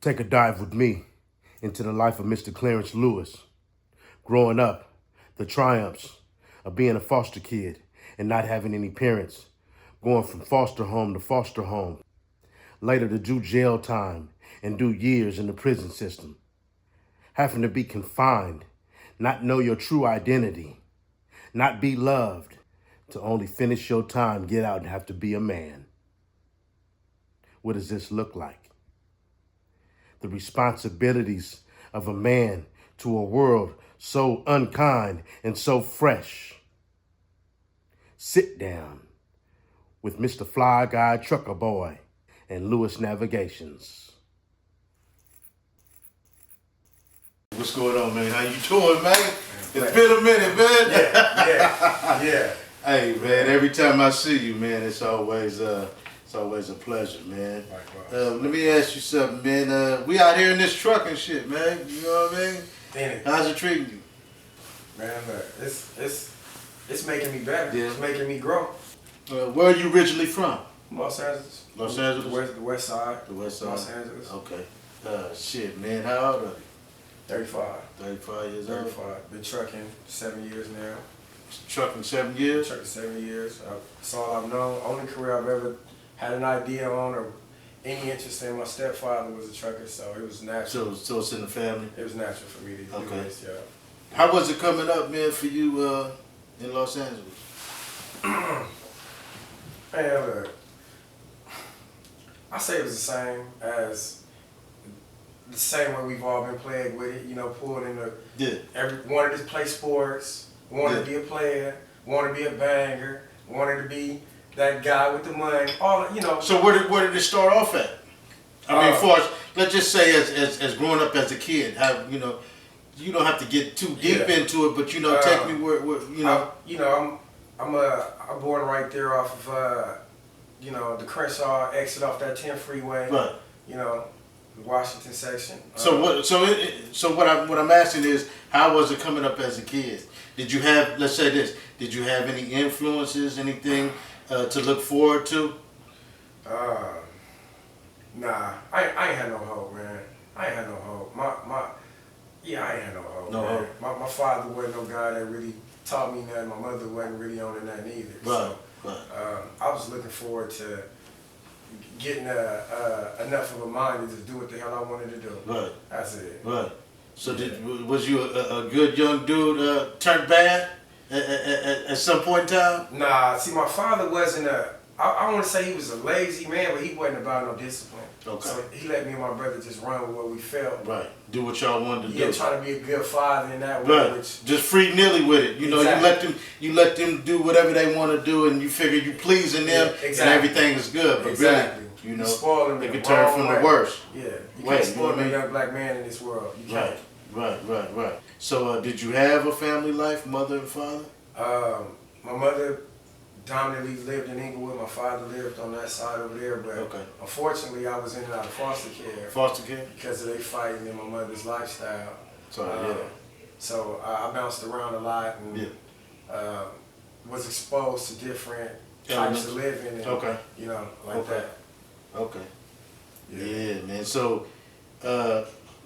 Take a dive with me into the life of Mr. Clarence Lewis. Growing up, the triumphs of being a foster kid and not having any parents. Going from foster home to foster home. Later to do jail time and do years in the prison system. Having to be confined, not know your true identity, not be loved, to only finish your time, get out and have to be a man. What does this look like? The responsibilities of a man to a world so unkind and so fresh. Sit down with Mr. Fly Guy Trucker Boy and Lewis Navigations. What's going on, man? How you doing, man? It's been a minute, man. Yeah. Hey, man, every time I see you, man, it's always a pleasure, man. Let me ask you something, man. We out here in this truck and shit, man. You know what I mean? How's it treating you? Man, look, it's making me better. Yeah. It's making me grow. Where are you originally from? Los Angeles. Los Angeles? The west side. The west side? Los Angeles. Okay. Shit, man. How old are you? 35. 35 years old? 35. Been trucking 7 years now. Trucking 7 years? Trucking 7 years. That's all I've known. Only career I've ever had an idea on or any interest in. My stepfather was a trucker, so it was natural. So it's in the family? It was natural for me to do this, yeah. How was it coming up, man, for you in Los Angeles? Man, look, I say it was the same way we've all been plagued with it, you know, pulled into wanted to play sports, wanted to be a player, wanted to be a banger, wanted to be that guy with the money, all, you know. So where did it start off at? I mean, as far as, let's just say as growing up as a kid, how, you know, you don't have to get too deep into it, but, you know, take me where you know. I'm born right there off of, you know, the Crenshaw exit off that 10 freeway. Right. You know, the Washington section. So what I'm asking is, how was it coming up as a kid? Did you have, let's say this, did you have any influences, anything to look forward to? Nah, I ain't had no hope, man. I ain't had no hope. I ain't had no hope. No man. hope. My father wasn't no guy that really taught me nothing. My mother wasn't really on nothing either. Right. So, I was looking forward to getting enough of a mind to just do what the hell I wanted to do. Right. That's it. Right. So was you a good young dude turned bad at some point in time? Nah, see, my father wasn't I want to say he was a lazy man, but he wasn't about no discipline. Okay. So he let me and my brother just run with what we felt. Right. Do what y'all wanted to do. Yeah, trying to be a good father in that way. Right. Which, just free-nilly with it. You know, you let them do whatever they want to do, and you figure you pleasing them, and everything is good. But really, you know, spoiling it could turn from the worst. Yeah. You can't spoil a young black man in this world. You can't. Right. So, did you have a family life, mother and father? My mother dominantly lived in Inglewood. My father lived on that side over there, but unfortunately I was in and out of foster care. Foster care? Because of they fighting in my mother's lifestyle. Sorry, So I bounced around a lot and was exposed to different types of living and you know, like that. Okay. Yeah, man. So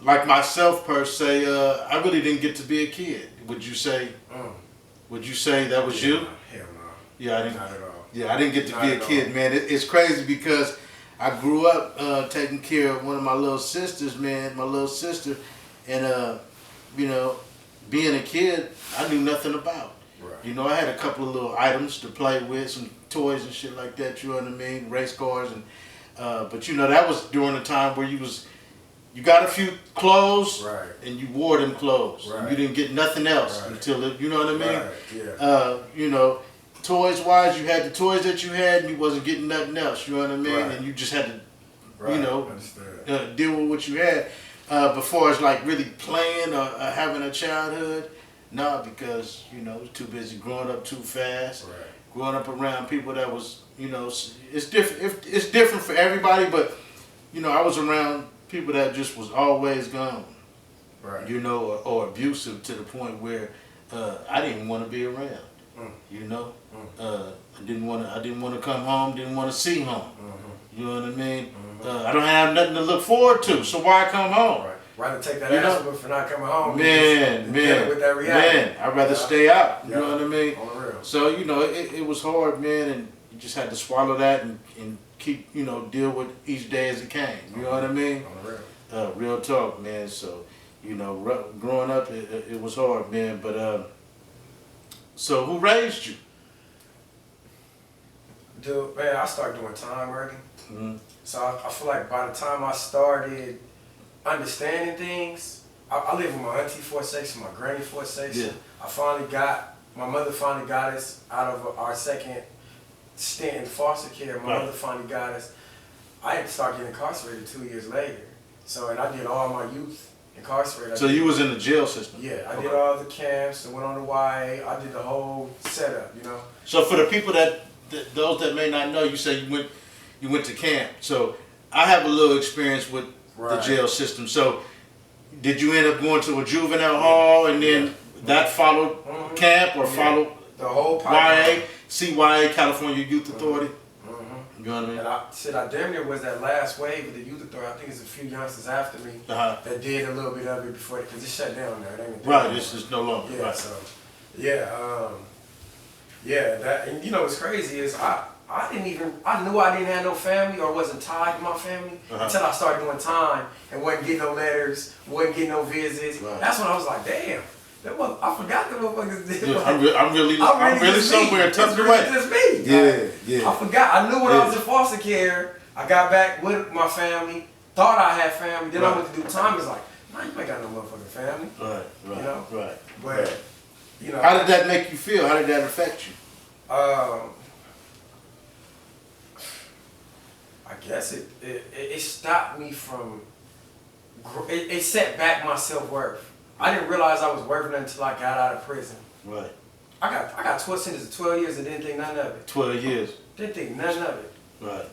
like myself per se, I really didn't get to be a kid. Would you say that was you? Hell no. Yeah, I didn't. Not at all. Yeah, I didn't get to be a kid, man. It's crazy because I grew up taking care of one of my little sisters, man, my little sister, and you know, being a kid, I knew nothing about. Right. You know, I had a couple of little items to play with, some toys and shit like that. You know what I mean? Race cars and, but you know, that was during the time where you got a few clothes, right, and you wore them clothes. Right. And you didn't get nothing else until you know what I mean? Right. Yeah. You know. Toys wise, you had the toys that you had, and you wasn't getting nothing else. You know what I mean? Right. And you just had to, you know, deal with what you had. Before it's like really playing or having a childhood, no, because you know, too busy growing up too fast. Right. Growing up around people that was, you know, it's different. It's different for everybody, but you know, I was around people that just was always gone. Right. You know, or abusive to the point where I didn't want to be around. You know, I didn't want to come home, didn't want to see home. You know what I mean? I don't have nothing to look forward to, so why come home? Right. Rather take that ass for not coming home. Man, with that reality. man, I'd rather stay out. You Yeah. know what I mean? On the real. So, you know, it was hard, man, and you just had to swallow that and keep, you know, deal with each day as it came. You know what I mean? On the real. Real talk, man. So, you know, growing up, it was hard, man. But, so who raised you? Dude, man, I started doing time early. Mm-hmm. So I feel like by the time I started understanding things, I lived with my auntie for a section, my granny for a section. Yeah. My mother finally got us out of our second stint in foster care. My mother finally got us. I had to start getting incarcerated 2 years later. So, and I did all my youth incarcerated. So you was in the jail system? Yeah, I did all the camps, I went on the YA, I did the whole setup, you know. So for the people those that may not know, you say you went to camp. So I have a little experience with the jail system. So did you end up going to a juvenile hall and then that followed camp or followed the whole YA, CYA, California Youth Authority? You know what I mean? And I damn near was that last wave of the youth authority. I think it's a few youngsters after me that did a little bit of it before, because it shut down there. Right, this is no longer. Yeah, right. so that, and you know what's crazy is I knew I didn't have no family or wasn't tied to my family until I started doing time and wasn't getting no letters, wasn't getting no visits. Right. That's when I was like, damn. I forgot the motherfuckers did. Yeah, I'm really somewhere tucked away. It's just me. Yeah. I forgot. I knew when I was in foster care, I got back with my family, thought I had family, then I went to do time. It's like, nah, you ain't got no motherfucking family. Right. You know? Right. But, you know. How did that make you feel? How did that affect you? I guess it stopped me from, it set back my self-worth. I didn't realize I was worth nothing until I got out of prison. Right. I got 12 sentences of 12 years and didn't think none of it. 12 years. Didn't think none of it. Right.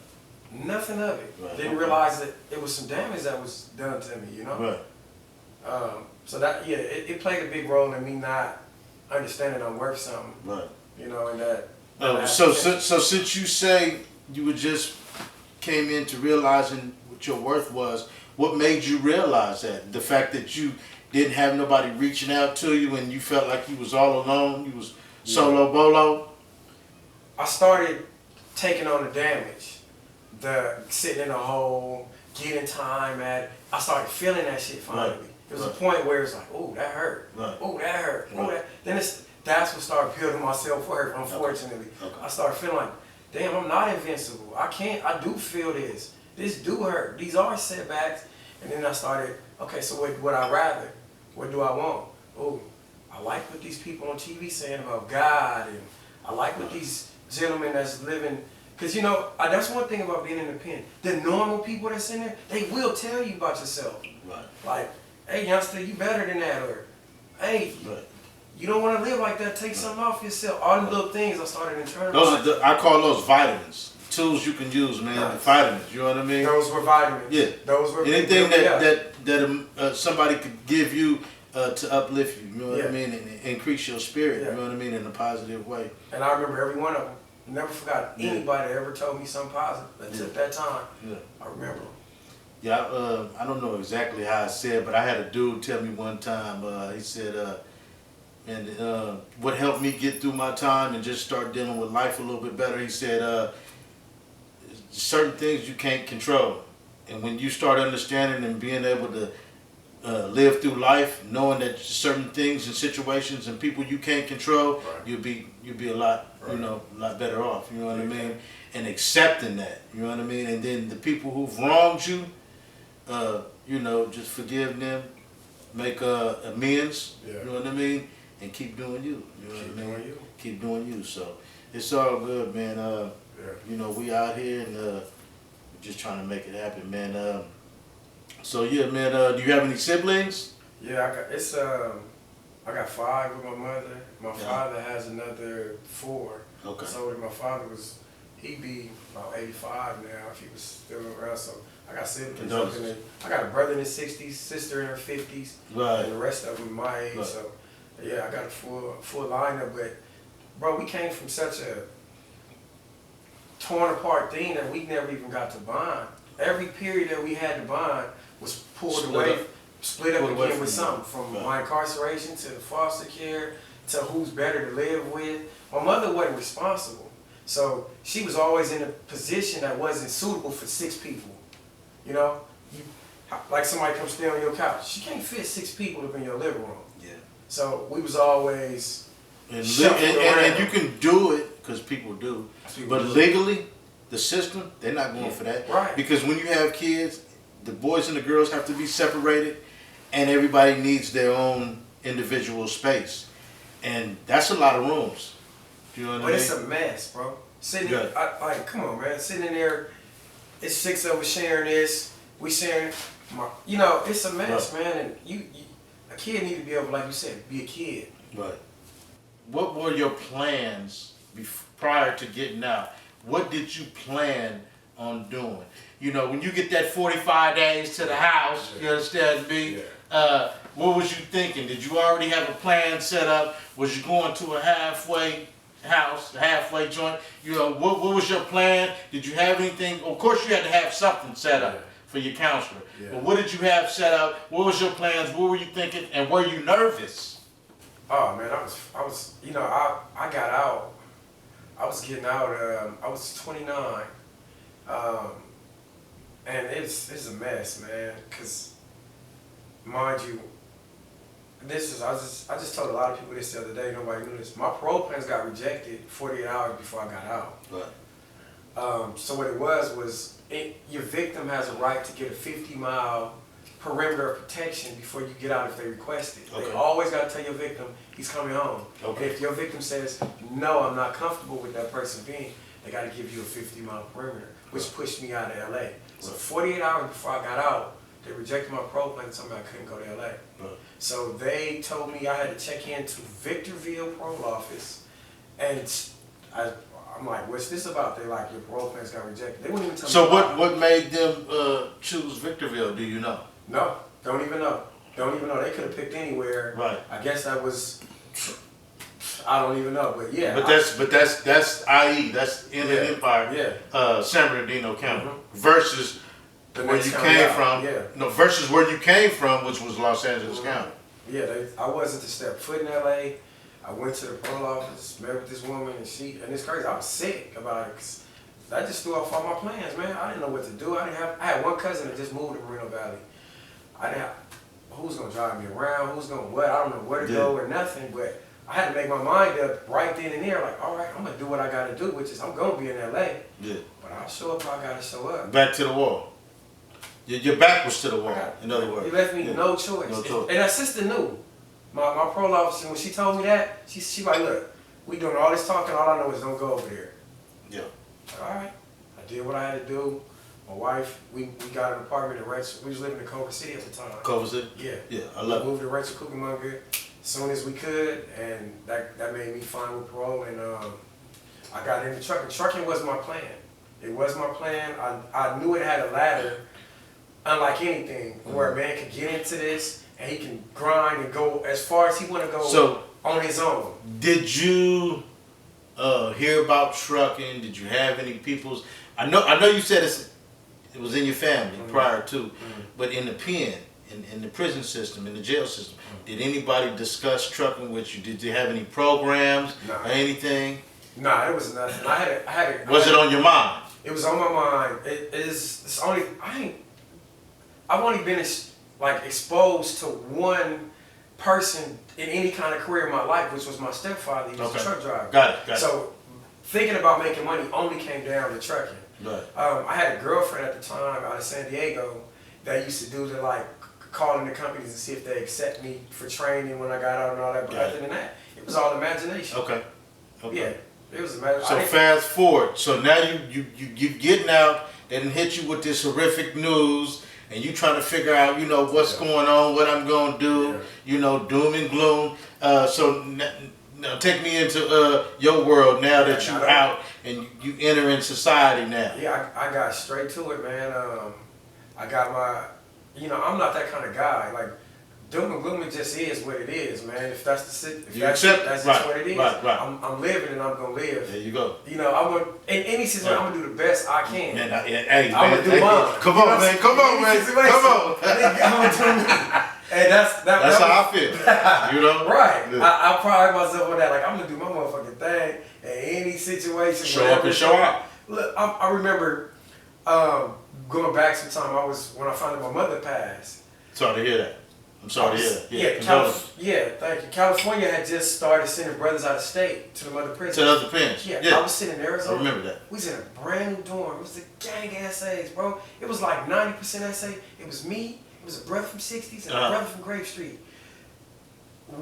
Nothing of it. Right. Didn't realize that it was some damage that was done to me, you know? Right. So that, it played a big role in me not understanding I'm worth something. Right. You know, and that. So since you say you were just came into realizing what your worth was, what made you realize that? The fact that you didn't have nobody reaching out to you and you felt like you was all alone, you was solo bolo? I started taking on the damage, the sitting in a hole, getting time at it. I started feeling that shit finally. Right. There was a point where it's like, oh, that hurt. Right. Oh, that hurt. Right. Oh, that. Then that's what started building my self-worth, unfortunately. Okay. I started feeling like, damn, I'm not invincible. I do feel this. This do hurt. These are setbacks. And then I started, okay, so what would I rather? What do I want? Oh, I like what these people on TV saying about God, and I like what these gentlemen that's living, because you know, that's one thing about being in the pen. The normal people that's in there, they will tell you about yourself. Right. Like, hey, youngster, you better than that, or hey, you don't want to live like that, take something off yourself. All the little things I started internalizing. I call those vitamins. Tools you can use, man. Nice. Vitamins, you know what I mean? Those were vitamins. Yeah. Those were anything that somebody could give you to uplift you, you know what I mean, and increase your spirit, you know what I mean, in a positive way. And I remember every one of them. Never forgot anybody that ever told me something positive that took that time. Yeah. I remember them. Yeah, I don't know exactly how I said, but I had a dude tell me one time, he said, what helped me get through my time and just start dealing with life a little bit better, he said, certain things you can't control. And when you start understanding and being able to live through life, knowing that certain things and situations and people you can't control, you'll be a lot, a lot better off, you know what I mean? And accepting that, you know what I mean? And then the people who've wronged you, just forgive them, make amends, you know what I mean? And keep doing you, you know what I mean? Keep doing you. So it's all good, man. We out here and we're just trying to make it happen, man. So yeah, man. Do you have any siblings? Yeah, I got 5 with my mother. My father has another 4. Okay. So my father he'd be about 85 now if he was still around. So I got siblings. I got a brother in his 60s, sister in her 50s, and the rest of them my age. Right. So yeah, I got a full lineup. But bro, we came from such a torn apart thing that we never even got to bond. Every period that we had to bond was pulled away, split up again with something, from my incarceration to the foster care to who's better to live with. My mother wasn't responsible, so she was always in a position that wasn't suitable for 6 people. You know, like somebody comes stay on your couch, she can't fit 6 people up in your living room. Yeah. So we was always and you can do it because people do, but legally, the system, they're not going for that. Right. Because when you have kids, the boys and the girls have to be separated, and everybody needs their own individual space, and that's a lot of rooms. Do you know what I mean? But it's a mess, bro. Sitting, like, come on, man. Sitting in there, it's 6 of us sharing this. We sharing, you know, it's a mess, man. And a kid need to be able, like you said, be a kid. Right. What were your plans prior to getting out? What did you plan on doing? You know, when you get that 45 days to the house, you understand me? Yeah. What was you thinking? Did you already have a plan set up? Was you going to a halfway house, a halfway joint? You know, what was your plan? Did you have anything? Of course, you had to have something set up for your counselor. Yeah. But what did you have set up? What was your plans? What were you thinking? And were you nervous? Oh man, I was, you know, I got out. I was getting out. I was 29, and it's a mess, man. Cause mind you, I just told a lot of people this the other day. Nobody knew this. My parole plans got rejected 48 hours before I got out. Right. So what it was your victim has a right to get a 50-mile perimeter of protection before you get out if they request it. Okay. They always got to tell your victim he's coming home. Okay. And if your victim says, no, I'm not comfortable with that person being, they got to give you a 50-mile perimeter, which pushed me out of LA. So 48 hours before I got out, they rejected my parole plan and told me I couldn't go to LA. So they told me I had to check into Victorville parole office, and I'm like, what's this about? They're like, your parole plans got rejected. They wouldn't even tell me. So what made them choose Victorville? Do you know? No, don't even know. Don't even know. They could have picked anywhere. Right. I guess that was. I don't even know, but yeah. But that's IE. That's in the Empire. Yeah. San Bernardino County versus where you came from. Yeah. No, versus where you came from, which was Los Angeles County. Yeah, I wasn't to step foot in LA. I went to the parole office, met with this woman, and it's crazy. I was sick about it, 'cause that just threw off all my plans, man. I didn't know what to do. I had one cousin that just moved to Moreno Valley. Who's gonna drive me around? Who's gonna what? I don't know where to go or nothing, but I had to make my mind up right then and there, like, all right, I'm gonna do what I gotta do, which is I'm gonna be in LA. Yeah. But I'll show up how I gotta show up. Back to the wall. Your back was to the wall, in other words. It left me no choice. No choice. And that sister knew. My parole officer, when she told me that, she like, look, we doing all this talking, all I know is don't go over there. Yeah. All right. I did what I had to do. My wife, we got an apartment in Rachel. We was living in Culver City at the time. Culver City? Yeah. Yeah, I love it. We moved to Rachel Cucamonga as soon as we could, and that made me fine with parole, and I got into trucking. Trucking was my plan. It was my plan. I knew it had a ladder, unlike anything, where a man could get into this, and he can grind and go as far as he want to go on his own. Did you hear about trucking? Did you have any people's? I know you said it was in your family prior to, but in the pen, in the prison system, in the jail system, did anybody discuss trucking with you? Did you have any programs or anything? Nah, it was nothing. Was it on your mind? It was on my mind. It's only I've only been exposed to one person in any kind of career in my life, which was my stepfather. He was a truck driver. Got it. So thinking about making money only came down to trucking. Right. I had a girlfriend at the time out of San Diego that used to do calling the companies to see if they accept me for training when I got out and all that. But other than that, it was all imagination. Okay. Yeah, it was imagination. So fast forward. So now you getting out. They didn't hit you with this horrific news, and you trying to figure out, what's going on, what I'm gonna do, doom and gloom. So now take me into your world now that you're out and you enter in society now. Yeah, I got straight to it, man. I got my, I'm not that kind of guy. Like, doom and gloom, it just is what it is, man. If that's just what it is. Right. I'm living and I'm gonna live. There you go. in any situation, I'm gonna do the best I can. Man, hey, I'm gonna do mine. Come on, man. Come on, man. Come on. I'm gonna do me. And that's how I feel. You know? Right. Yeah. I pride myself on that. Like, I'm gonna do my motherfucking thing in any situation. Show up and show out. Look, I remember going back some time. When I found out my mother passed. Sorry to hear that. I'm sorry to hear that. Thank you. California had just started sending brothers out of state to the mother prison. To other pens. Yeah, I was sitting in Arizona. I remember that. We was in a brand new dorm. It was a gang of essays, bro. It was like 90% essay. It was me. It was a brother from 60s and a brother from Grave Street.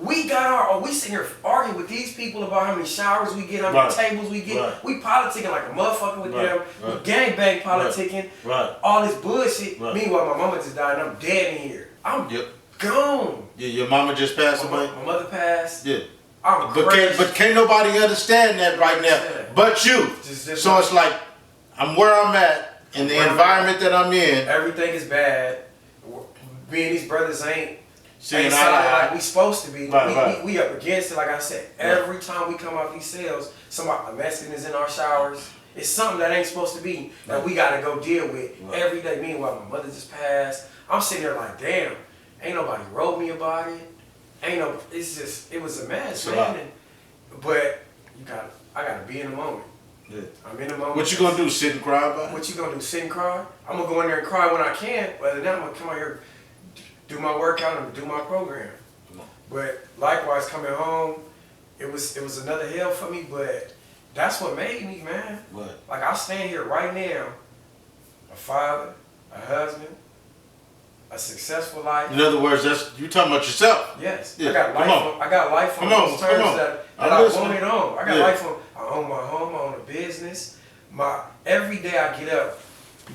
We sitting here arguing with these people about how many showers we get, how many tables we get. Right. We politicking like a motherfucker with them. We gangbang politicking. Right. All this bullshit. Right. Meanwhile, my mama just died and I'm dead in here. I'm gone. Yeah, your mama just passed away? My mother passed. Yeah. But can't nobody understand that right now but you. So it's like, I'm where I'm at, in the environment that I'm in. Everything is bad. Me and these brothers ain't Seeing like we supposed to be. Right. We up against it, like I said. Every time we come out these cells, a Mexican is in our showers. It's something that ain't supposed to be that we gotta go deal with every day. Meanwhile, my mother just passed. I'm sitting there like, damn, ain't nobody wrote me about it. It was a mess, man. But I gotta be in the moment. Yeah. I'm in the moment. What you gonna do, sit and cry about it? What you gonna do, sit and cry? I'm gonna go in there and cry when I can, but then I'm gonna come out here, do my workout and do my program. But likewise, coming home, it was another hell for me, but that's what made me, man. What? Like, I stand here right now, a father, a husband, a successful life. In other words, you talking about yourself. Yes. Yeah. I got life on those terms that I wanted on. I got life on. I own my home, I own a business. Every day I get up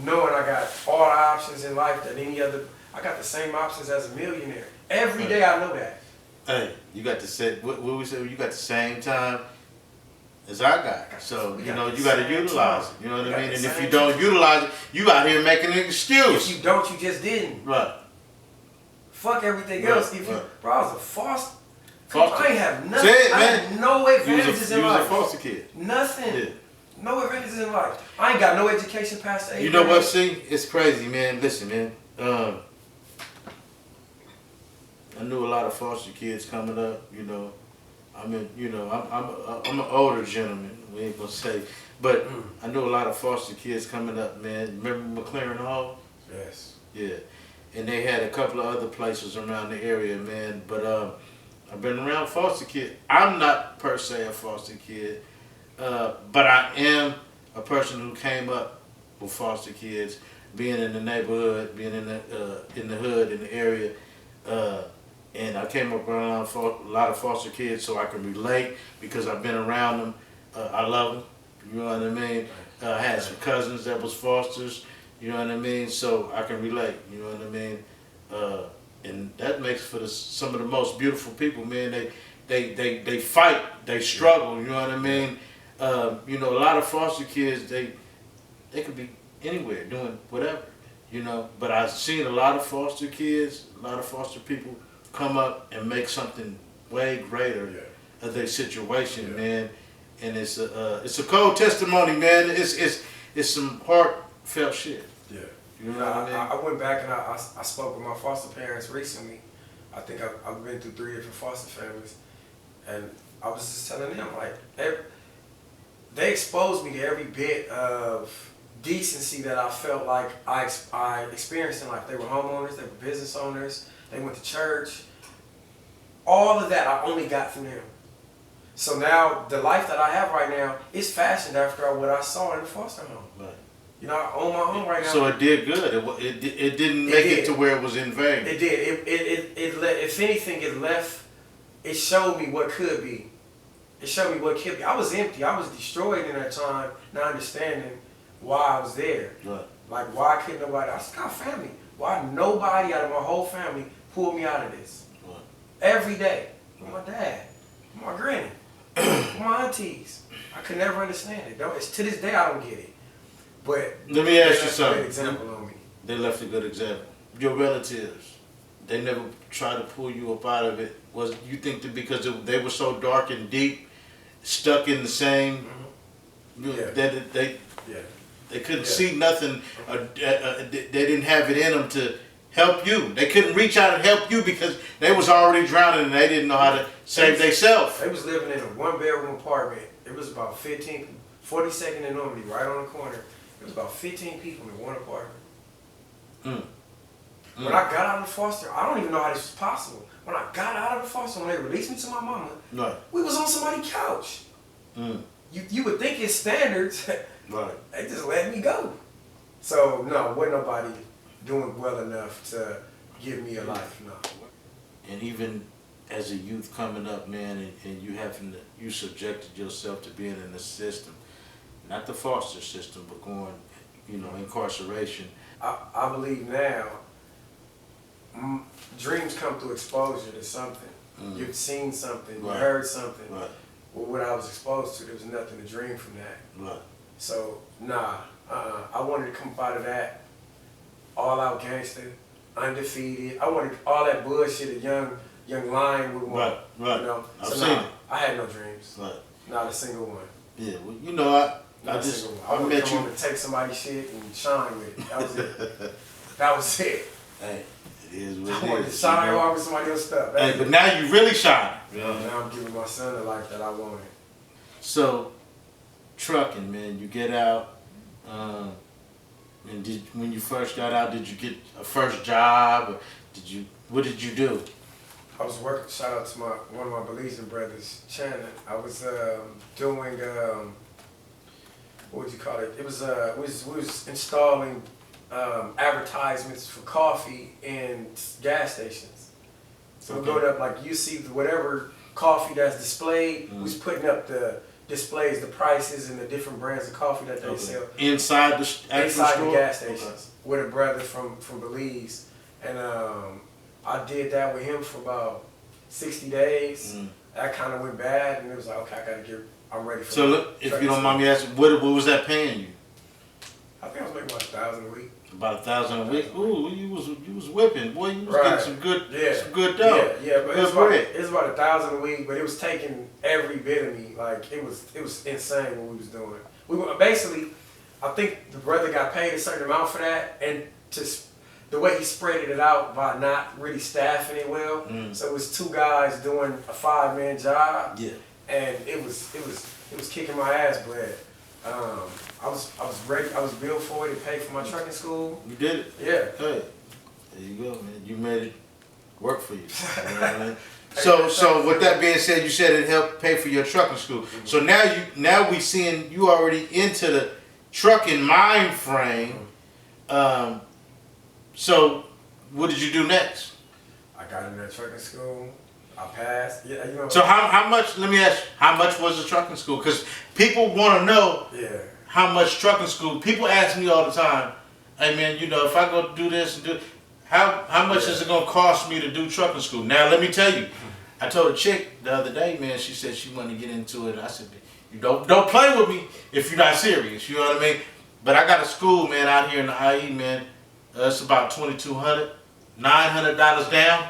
knowing I got all the options in life that any other, I got the same options as a millionaire. Every day I know that. Hey, you got the same, what we say, you got the same time as I got. So, you got to utilize it. You know what I mean? And if you don't utilize it, you out here making an excuse. If you don't, you just didn't. Right. Fuck everything else. Bro, I was a foster. Foster. I ain't have nothing. I had no advantages in life. You was a foster kid. Nothing. Yeah. No advantages in life. I ain't got no education past the 8th You know what, grade. see? It's crazy, man. Listen, man. I knew a lot of foster kids coming up, I'm an older gentleman, we ain't gonna say, but I knew a lot of foster kids coming up, man. Remember McLaren Hall? Yes. Yeah. And they had a couple of other places around the area, man. But I've been around foster kids. I'm not per se a foster kid, but I am a person who came up with foster kids, being in the neighborhood, being in the hood, in the area. And I came up around a lot of foster kids, so I can relate because I've been around them. I love them. You know what I mean? I had some cousins that was fosters. You know what I mean? So I can relate. You know what I mean? And that makes for some of the most beautiful people, man. They fight. They struggle. You know what I mean? A lot of foster kids, they could be anywhere doing whatever. But I've seen a lot of foster kids, a lot of foster people come up and make something way greater of their situation, man. And it's a cold testimony, man. It's some heartfelt shit. Yeah. You know what I mean? I went back and I spoke with my foster parents recently. I think I've been through 3 different foster families, and I was just telling them, like, they exposed me to every bit of decency that I felt like I experienced in life. They were homeowners, they were business owners, they went to church. All of that I only got from them. So now the life that I have right now is fashioned after what I saw in the foster home. Right. I own my home right now. So it did good. It didn't make it to where it was in vain. It did. If anything, it showed me what could be. It showed me what could be. I was empty. I was destroyed in that time, not understanding why I was there. Right. Like, why couldn't nobody? I just got family. Why nobody out of my whole family pulled me out of this? Right. Every day. Right. My dad, my granny, my aunties. I could never understand it. It's to this day I don't get it. But let me ask you something. Example on me. They left a good example. Your relatives, they never tried to pull you up out of it. Was you think that because they were so dark and deep, stuck in the same They couldn't see nothing. They didn't have it in them to help you. They couldn't reach out and help you because they was already drowning and they didn't know how to save themselves. They was living in a 1-bedroom apartment. It was about 15, 42nd and Normandy, right on the corner. It was about 15 people in one apartment. When I got out of the foster, I don't even know how this was possible. When I got out of the foster, when they released me to my mama, we was on somebody's couch. You would think it's standards. They just let me go. So no, wasn't nobody doing well enough to give me a life. No. And even as a youth coming up, man, and you subjected yourself to being in the system, not the foster system, but going, incarceration. I believe now, dreams come through exposure to something. You've seen something, you heard something. Well, what I was exposed to, there was nothing to dream from that. So, I wanted to come out of that all out gangster, undefeated. I wanted all that bullshit a young lion would want. So I had no dreams. Not a single one. Yeah, well, I met you to take somebody's shit and shine with it. That was it. That was it. Hey, it is what it is. I wanted to shine hard with somebody else's stuff. Hey, but now you really shine. Now I'm giving my son the life that I wanted. So, trucking, man, you get out, and when you first got out, did you get a first job, or what did you do? I was working, shout out to one of my Belizean brothers, Shannon. I was doing, what would you call it? It was, we was installing advertisements for coffee in gas stations. So we go up, like you see whatever coffee that's displayed, we was putting up the displays, the prices, and the different brands of coffee that they sell. Inside the store? The gas stations. With a brother from Belize. And I did that with him for about 60 days. That kind of went bad, and it was like, okay, I'm ready for it. So look, if you don't mind me asking, what was that paying you? I think I was making about $1,000 a week. About $1,000 a week? Ooh, you was whipping, boy. You was getting some good dough. Yeah, but it was about $1,000 a week, but it was taking every bit of me. Like it was insane what we was doing. We were basically, I think the brother got paid a certain amount for that, and the way he spread it out by not really staffing it well. So it was 2 guys doing a 5-man job. Yeah. And it was kicking my ass, but I was ready. I was built for it. It paid for my trucking school. You did it? Yeah. Hey, there you go, man. You made it work for you. You know what I mean? So with that being said, you said it helped pay for your trucking school. So now we seeing you already into the trucking mind frame. So what did you do next? I got into trucking school. I passed. Yeah, So how much? Let me ask you, how much was the trucking school? Because people want to know. How much trucking school? People ask me all the time. Hey man, if I go do this and do, how much is it gonna cost me to do trucking school? Now let me tell you, I told a chick the other day, man. She said she wanted to get into it. And I said, you don't play with me if you're not serious. You know what I mean? But I got a school, man, out here in the IE, man. It's about $2,200, $900 down,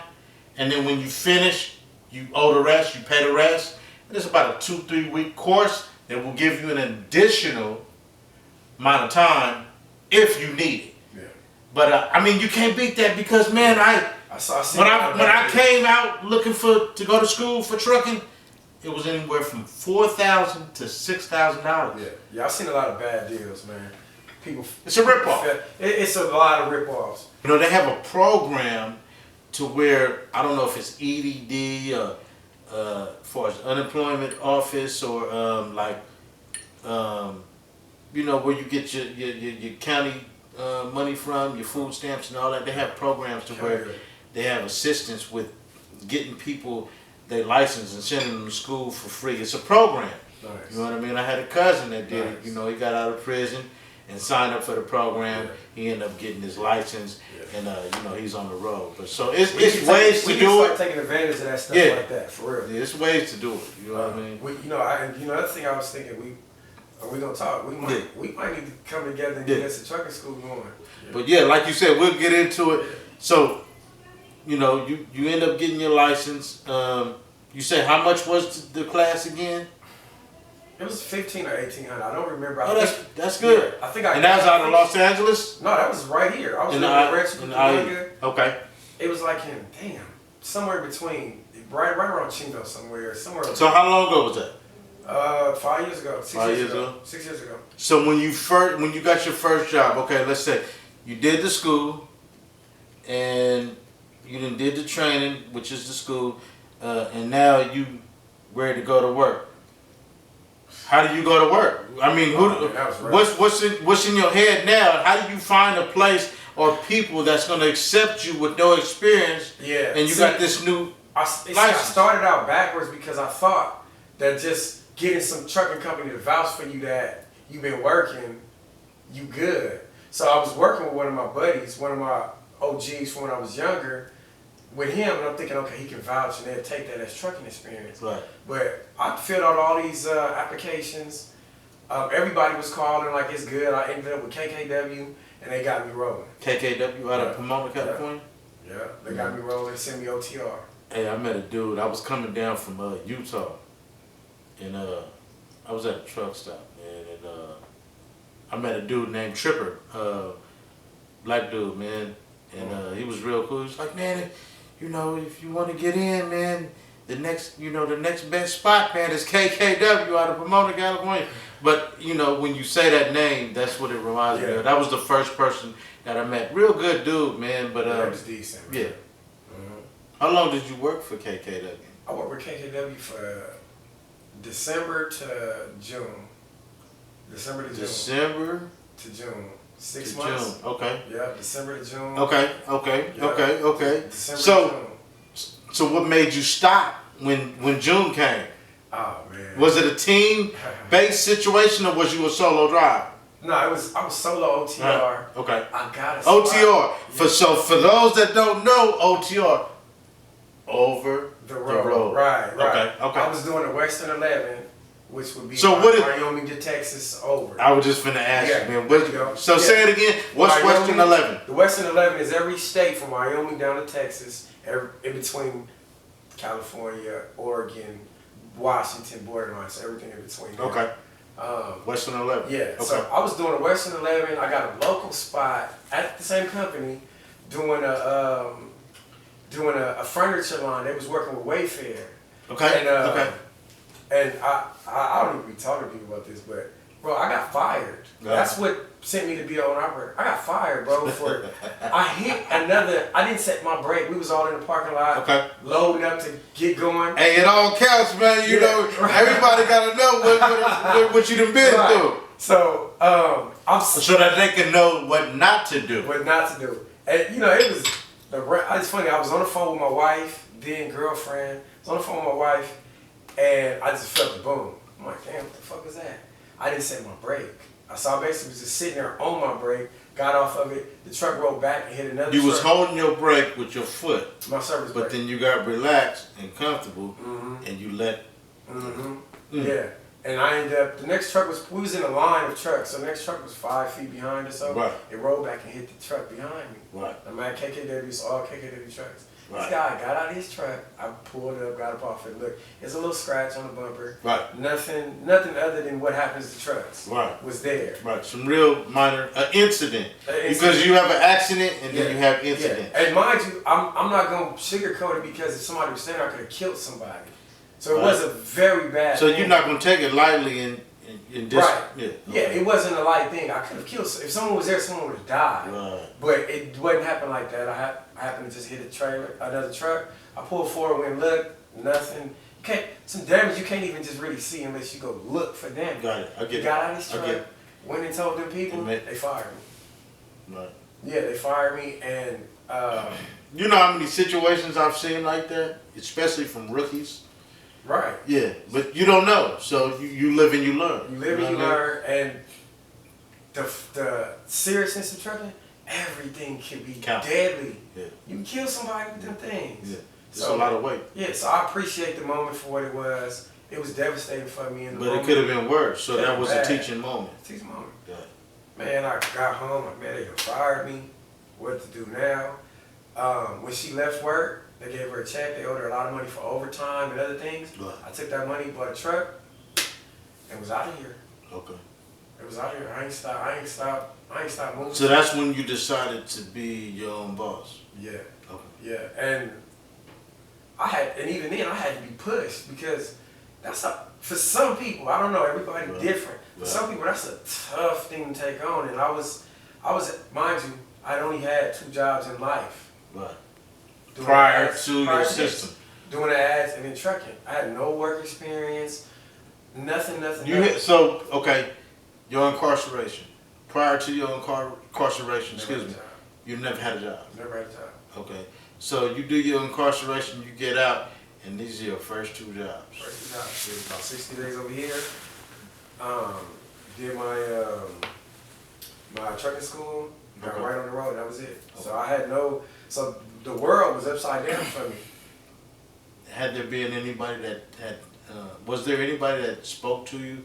and then when you finish, you owe the rest. You pay the rest. And it's about a 2-3 week course that will give you an additional amount of time if you need it. Yeah. But I mean, you can't beat that because, man, when I came out looking to go to school for trucking, it was anywhere from $4,000 to $6,000. Yeah, I've seen a lot of bad deals, man. It's a ripoff. It's a lot of ripoffs. They have a program to where, I don't know if it's EDD or as far as unemployment office or where you get your county money from, your food stamps and all that. They have programs to where they have assistance with getting people their license and sending them to school for free. It's a program. Nice. You know what I mean? I had a cousin that did it. He got out of prison and signed up for the program. He ended up getting his license, and he's on the road. But so it's ways to do it. Taking advantage of that stuff like that, for real. Yeah, it's ways to do it. You know what I mean? Another thing I was thinking, we gonna talk. We might need to come together and get us a trucking school going. But yeah, like you said, we'll get into it. So, you end up getting your license. You said how much was the class again? It was 15 or 1800. I don't remember. Oh, that's good. Yeah, I think I. And that was out of Los Angeles. No, that was right here. I was in the Okay. It was like somewhere between right around Chingo somewhere. So how long ago was that? 5 years ago. 6 years ago. 6 years ago. So when you got your first job, okay, let's say you did the school, and you done did the training, which is the school, and now you ready to go to work. How do you go to work? I mean, what's in your head now? How do you find a place or people that's going to accept you with no experience? Yeah. And you got this new license. I started out backwards because I thought that just getting some trucking company to vouch for you that you've been working, you good. So I was working with one of my buddies, one of my OGs from when I was younger, with him, and I'm thinking, okay, he can vouch, and they'll take that as trucking experience. Right. But I filled out all these applications. Everybody was calling like it's good. I ended up with KKW, and they got me rolling. KKW out of Pomona, California? Yeah, they got me rolling, sent me OTR. Hey, I met a dude. I was coming down from Utah, and I was at a truck stop, man, and I met a dude named Tripper, black dude, man, and he was real cool. He was like, man, you know, if you want to get in, man, the next best spot, man, is KKW out of Pomona, California. But, you know, when you say that name, that's what it reminds me of. That was the first person that I met. Real good dude, man. But that was decent. Man. Yeah. How long did you work for KKW? I worked with KKW for December to June. December to June. 6 months. June. Okay. Yeah, December to June. Okay. December to June. So what made you stop when June came? Oh man. Was it a team-based situation or was you a solo driver? No, I was solo OTR. Okay. I got a OTR. Yeah. For those that don't know, OTR, over the road. Right. Okay. I was doing the Western 11, which would be Wyoming to Texas over. I was just finna ask you, man. Say it again. What's Wyoming, Western 11? The Western 11 is every state from Wyoming down to Texas, in between California, Oregon, Washington borderline, so everything in between. There. Okay. Western 11. Yeah. Okay. So I was doing a Western 11. I got a local spot at the same company doing a furniture line. They was working with Wayfair. Okay. And I don't even be talking to people about this, but bro, I got fired. Yeah. That's what sent me to be an operator. I got fired, bro, for I didn't set my brake. We was all in the parking lot, loading up to get going. Hey, it all counts, man. You know, everybody gotta know what you done been through. So so that they can know what not to do. What not to do. And you know, it's funny. I was on the phone with my wife, then girlfriend. I was on the phone with my wife, and I just felt the boom. I'm like, damn, what the fuck was that? I didn't set my brake. So I basically was just sitting there on my brake, got off of it, the truck rolled back and hit another truck. You was holding your brake with your foot. My service brake. But then you got relaxed and comfortable, and you let... Yeah. And I ended up, we was in a line of trucks, so the next truck was 5 feet behind us. So it rolled back and hit the truck behind me. Right. I'm at KKW, so all KKW trucks. Right. This guy got out of his truck, I pulled it up, got up off it. Look, there's a little scratch on the bumper. Right. Nothing other than what happens to trucks. Right. Was there. Right. Some real minor incident. Because you have an accident and then you have incident. And mind you, I'm not gonna sugarcoat it because if somebody was standing there, I could have killed somebody. So it was a very bad thing. You're not gonna take it lightly in this. Right. Yeah, it wasn't a light thing. I could have killed. If someone was there, someone would have died. Right. But it wouldn't happen like that. I happened to just hit another truck. I pulled forward, went look, nothing. Some damage you can't even just really see unless you go look for damage. Got it. I get it. Got out of his truck, went and told them people, they fired me. Right. Yeah, they fired me, and you know how many situations I've seen like that, especially from rookies. Right. Yeah, but you don't know, so you live and you learn. You live and you learn, and the seriousness of trucking, everything can be deadly. Yeah. You can kill somebody with them things. Yeah. It's a lot of weight. Yeah, so I appreciate the moment for what it was. It was devastating for me in the moment. But it could have been worse, so that was a teaching moment. Teaching moment. Yeah. Man, I got home, they done fired me. What to do now? When she left work, they gave her a check. They owed her a lot of money for overtime and other things. Right. I took that money, bought a truck, and was out of here. Okay. It was out of here. I ain't stop moving. So that's when you decided to be your own boss. Yeah. Okay. Yeah, and even then I had to be pushed because for some people, I don't know, everybody different. For some people, that's a tough thing to take on, and I was, mind you, I'd only had 2 jobs in life. Right. Prior to your system. Doing the ads and then trucking. I had no work experience, nothing. So, okay, your incarceration. Prior to your incarceration, you never had a job. Never had a job. Okay, so you do your incarceration, you get out, and these are your first 2 jobs. First 2 jobs. Did about 60 days over here. Did my trucking school. Got right on the road. That was it. Okay. So I had so the world was upside down for me. Had there been anybody that had, was there anybody that spoke to you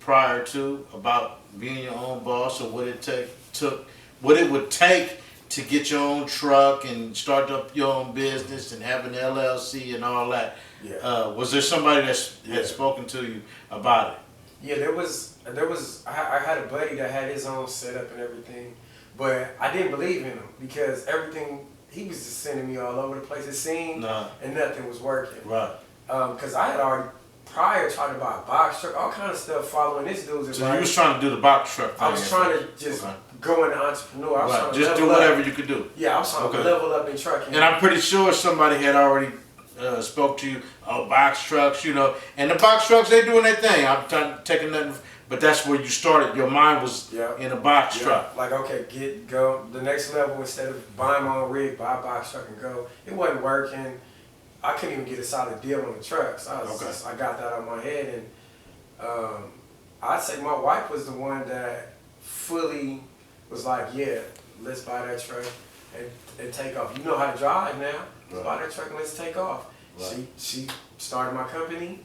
prior to about being your own boss, or what it would take to get your own truck and start up your own business and have an LLC and all that? Yeah. Was there somebody that had spoken to you about it? Yeah, there was. I had a buddy that had his own setup and everything, but I didn't believe in him because he was just sending me all over the place. It seemed, and nothing was working. Right. Because I had already prior tried to buy a box truck, all kind of stuff following this dude's advice. So you was trying to do the box truck thing. I was trying to just go into entrepreneur. I was trying to just do whatever you could do. Yeah, I was trying to level up in trucking. And I'm pretty sure somebody had already spoke to you, box trucks, and the box trucks, they doing their thing. I'm taking nothing, but that's where you started. Your mind was in a box truck. Like, okay, go the next level. Instead of buying my own rig, buy a box truck and go. It wasn't working. I couldn't even get a solid deal on the trucks. I got that out of my head, and I'd say my wife was the one that fully was like, yeah, let's buy that truck and take off. You know how to drive now. Let's buy that truck and let's take off. Right. She started my company.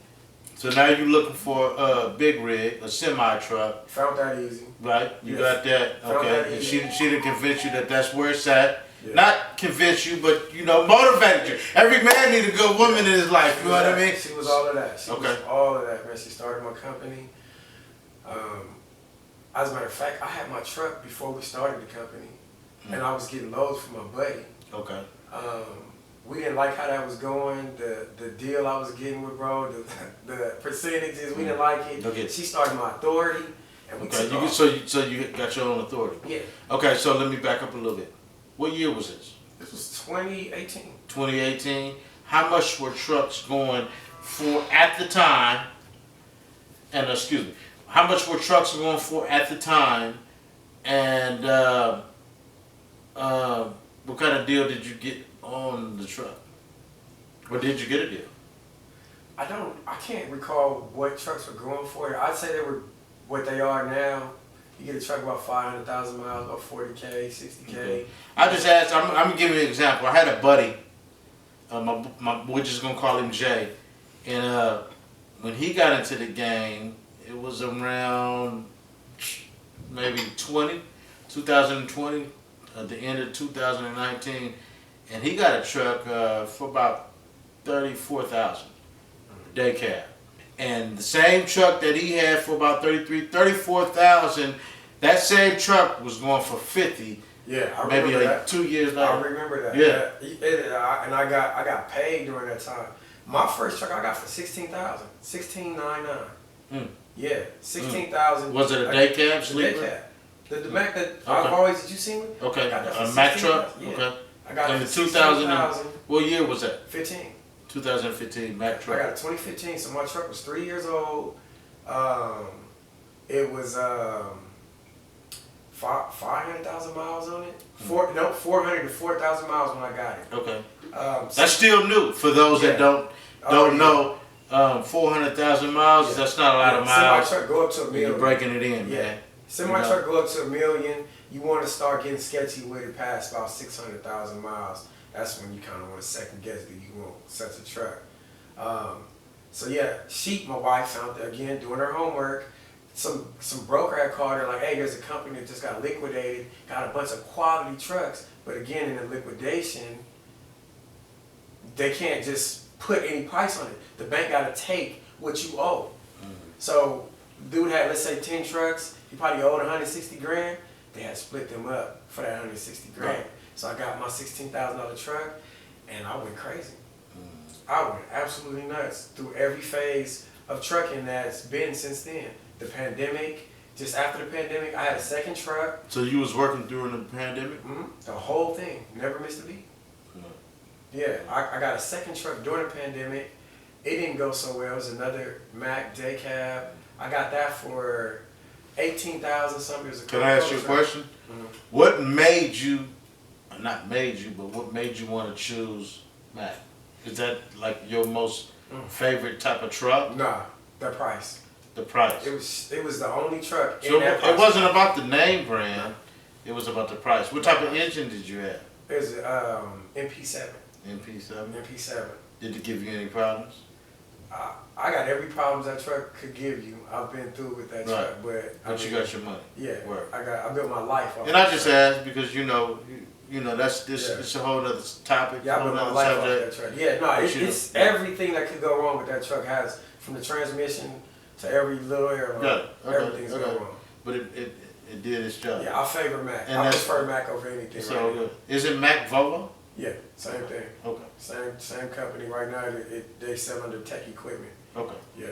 So now you're looking for a big rig, a semi truck. Found that easy. Right, you got that. Okay, and she didn't convince you that that's where it's at. Yeah. Not convince you, but motivated you. Every man needs a good woman in his life. You know what I mean? She was all of that. She was all of that, man. She started my company. As a matter of fact, I had my truck before we started the company, and I was getting loads from my buddy. Okay. We didn't like how that was going. The deal I was getting with bro, the percentages, we didn't like it. Okay. She started my authority, and we took off. So you got your own authority. Yeah. Okay, so let me back up a little bit. What year was this? This was 2018. 2018. How much were trucks going for at the time? And excuse me, how much were trucks going for at the time? And what kind of deal did you get on the truck? Or did you get a deal? I can't recall what trucks were going for. I'd say they were what they are now. You get a truck about 500,000 miles, about 40K, 60K. Okay. I just asked, I'm going to give you an example. I had a buddy, we're just going to call him Jay. And when he got into the game, it was around maybe 2020, at the end of 2019. And he got a truck for about $34,000 day cab. And the same truck that he had for about $34,000, that same truck was going for $50,000. Yeah, I maybe remember like that. 2 years later. I remember that. Yeah. And I got paid during that time. My first truck I got for $16,000, $16,999. Yeah, $16,000. Was it a day cab, sleeper? Day cab. The Mac that I've always, did you see me? Okay, a Mac truck. Yeah. Okay. I got it in for 2000. What year was that? 15. 2015 Mac truck. I got a 2015, so my truck was 3 years old. It was 500,000 miles on it. 400 to 4,000 miles when I got it. Okay. That's still new for those that don't know. 400,000 miles. That's not a lot of miles. Semi truck go up to $1 million. You're breaking it in, man. Semi truck go up to $1 million. You want to start getting sketchy with it past about 600,000 miles. That's when you kind of want to second guess that you want such a truck. So yeah, my wife found that again doing her homework. Some broker had called her like, hey, there's a company that just got liquidated, got a bunch of quality trucks, but again in the liquidation, they can't just put any price on it. The bank got to take what you owe. So dude had, let's say, 10 trucks. He probably owed 160 grand. They had to split them up for that 160 grand. Right. So I got my $16,000 truck, and I went crazy. I went absolutely nuts through every phase of trucking that's been since then. The pandemic, just after the pandemic, I had a second truck. So you was working during the pandemic? The whole thing, never missed a beat. Yeah, I got a second truck during the pandemic. It didn't go so well. It was another Mack day cab. I got that for 18,000 something. It was a Can I ask you a question? What made you, not made you, but what made you want to choose Mack? Is that like your most favorite type of truck? Nah, the price. The price. It was the only truck So in that price. it wasn't about the name brand. It was about the price. What type of engine did you have? It was MP7. MP7. MP7. Did it give you any problems? I got every problem that truck could give you. I've been through with that truck, but you got your money. Yeah, Work. I built my life off. And I just asked because you know that's this. Yeah. It's a whole other topic. Yeah, I built my life off that truck. Yeah, no, it's everything that could go wrong with that truck has, from the transmission to every little airline. Everything's going wrong. But it did its job. Yeah, I favor Mack. And I prefer Mack over anything. So right now. is it Mack Volvo? Yeah, same thing. Okay. Same company right now. They sell under Tech Equipment. Okay. Yeah,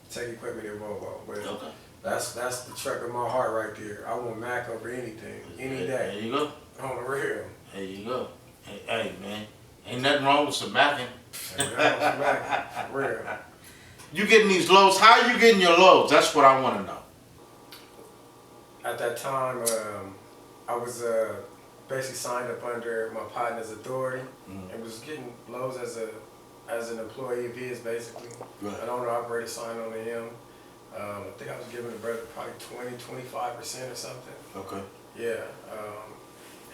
Tech Equipment and Volvo. But Okay. that's the truck of my heart right there. I want Mack over anything, any day. There you go. On the real. There you go. Hey man, ain't nothing wrong with some Mackin. Mack, for real. You getting these loads? How are you getting your loads? That's what I want to know. At that time, I was basically signed up under my partner's authority and was getting loads as an employee of his, basically. Right. An owner-operator signed on to him. I think I was giving the brother probably 20–25% or something. Okay. Yeah,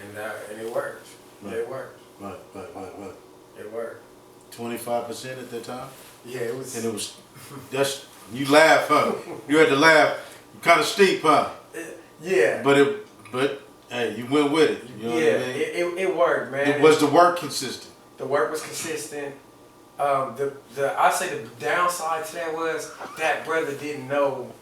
and it worked. Right. Yeah, it worked. Right. It worked. 25% at that time? Yeah, it was. And it was, you laugh, huh? You had to laugh. Kind of steep, huh? Yeah. But hey, you went with it. You know what I mean? It worked, man. Was the work consistent? The work was consistent. I say the downside to that was that brother didn't know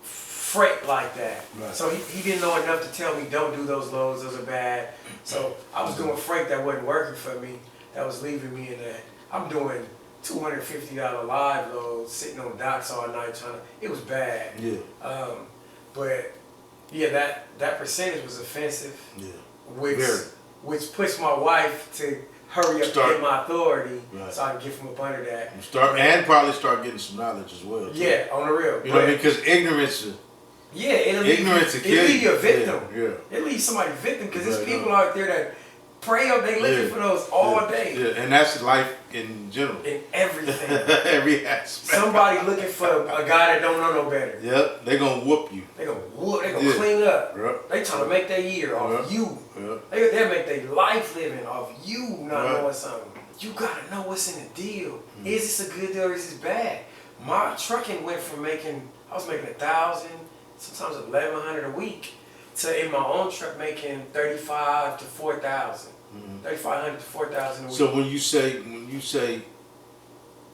freight like that. Right. So he didn't know enough to tell me don't do those loads, those are bad. So I was doing freight that wasn't working for me, that was leaving me in that. I'm doing $250 live loads, sitting on docks all night trying to, it was bad. Yeah. But yeah, that percentage was offensive. Yeah. Which pushed my wife to hurry up and get my authority, right, so I can get from up under that. And probably start getting some knowledge as well. Too. Yeah, on the real. You know what I mean? Because ignorance. Yeah, it'll leave you a victim. Yeah. It'll leave somebody victim because there's people out there that pray up, they looking for those all day. Yeah, and that's life in general. In everything. Every aspect. Somebody looking for a guy that don't know no better. Yep, they gonna whoop you. They gonna whoop, they gonna clean up. Yep. They trying to make their year off you. Yep. They make their life living off you not knowing something. You gotta know what's in the deal. Is this a good deal or is this bad? My trucking went from I was making 1,000, sometimes 1,100 a week, to in my own truck making 35 to 4,000, 3,500 to 4,000 a week. So when you say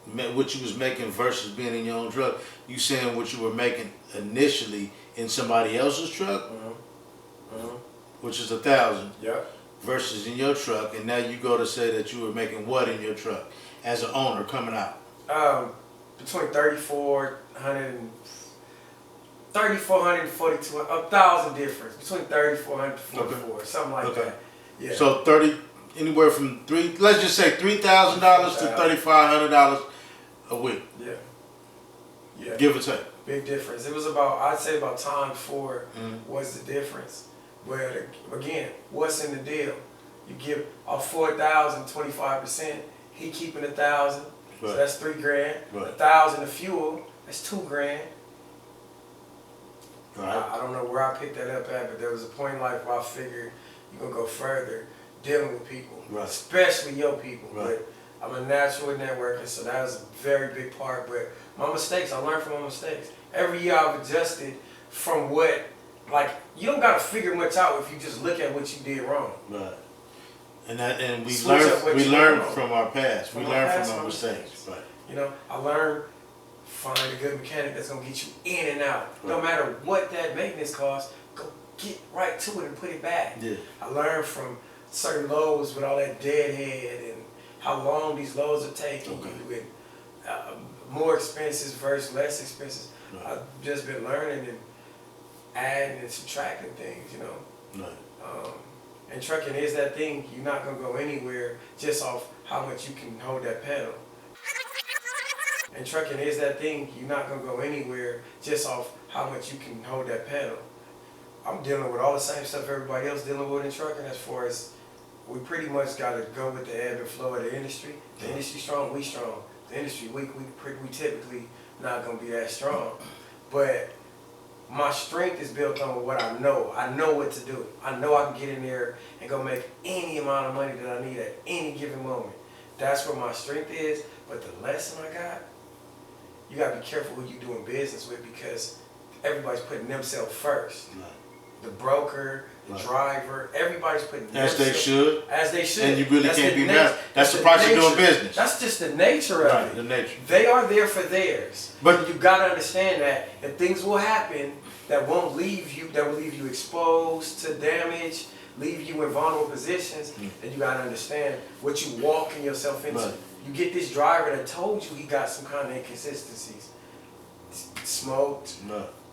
what you was making versus being in your own truck, you saying what you were making initially in somebody else's truck, which is 1,000, versus in your truck, and now you go to say that you were making what in your truck as an owner coming out? Between 3,400 and 4,200, 1,000 difference between 3,400 to 4,400, something like that. Yeah. So anywhere from let's just say $3,000 to $3,500 a week. Yeah. Yeah. Give or take. Big difference. It was I'd say about times 4 was the difference. But again, what's in the deal? You give off 4,000, 25%. He keeping 1,000, so that's $3 grand. 1,000 of fuel, that's $2 grand. Right. I don't know where I picked that up at, but there was a point in life where I figured you're gonna go further dealing with people, especially your people. But I'm a natural at networking, so that was a very big part. But my mistakes, I learned from my mistakes. Every year I've adjusted from you don't gotta figure much out if you just look at what you did wrong. Right. And we learn from our past. We learn from our mistakes. Right. You know, I learned find a good mechanic that's gonna get you in and out. No matter what that maintenance costs, go get right to it and put it back. Yeah. I learned from certain loads with all that deadhead and how long these loads are taking you, and more expenses versus less expenses. I've just been learning and adding and subtracting things, you know. And trucking is that thing. You're not gonna go anywhere just off how much you can hold that pedal. And trucking is that thing. You're not gonna go anywhere just off how much you can hold that pedal. I'm dealing with all the same stuff everybody else dealing with in trucking, as far as we pretty much gotta go with the ebb and flow of the industry. The industry strong, we strong. The industry weak, we typically not gonna be that strong. But my strength is built on what I know. I know what to do. I know I can get in there and go make any amount of money that I need at any given moment. That's where my strength is. But the lesson I got, you gotta be careful who you're doing business with, because everybody's putting themselves first. The broker, the driver, everybody's putting as themselves. they should. As they should. And you really can't be mad. That's the the price of doing nature. business. That's just the nature of it. The nature. They are there for theirs. But You gotta understand that, and things will happen that won't leave you, that will leave you exposed to damage, leave you in vulnerable positions, and you gotta understand what you walking yourself into. Right. You get this driver that told you he got some kind of inconsistencies. Smoked,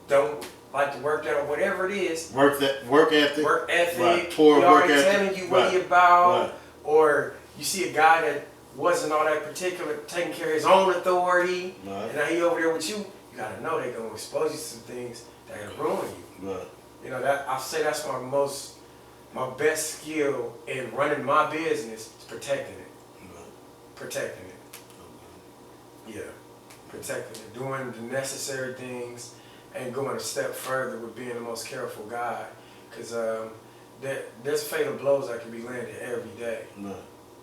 don't like to work out, whatever it is. work ethic. Right. Poor he work already ethic. telling you what he about, or you see a guy that wasn't all that particular, taking care of his own authority, and now he over there with you. You gotta know they're gonna expose you to some things that can ruin you. Right. You know, that I say that's my best skill in running my business is protecting it. Protecting it. Yeah, protecting it, doing the necessary things, and going a step further with being the most careful guy, because there's fatal blows that can be landed every day.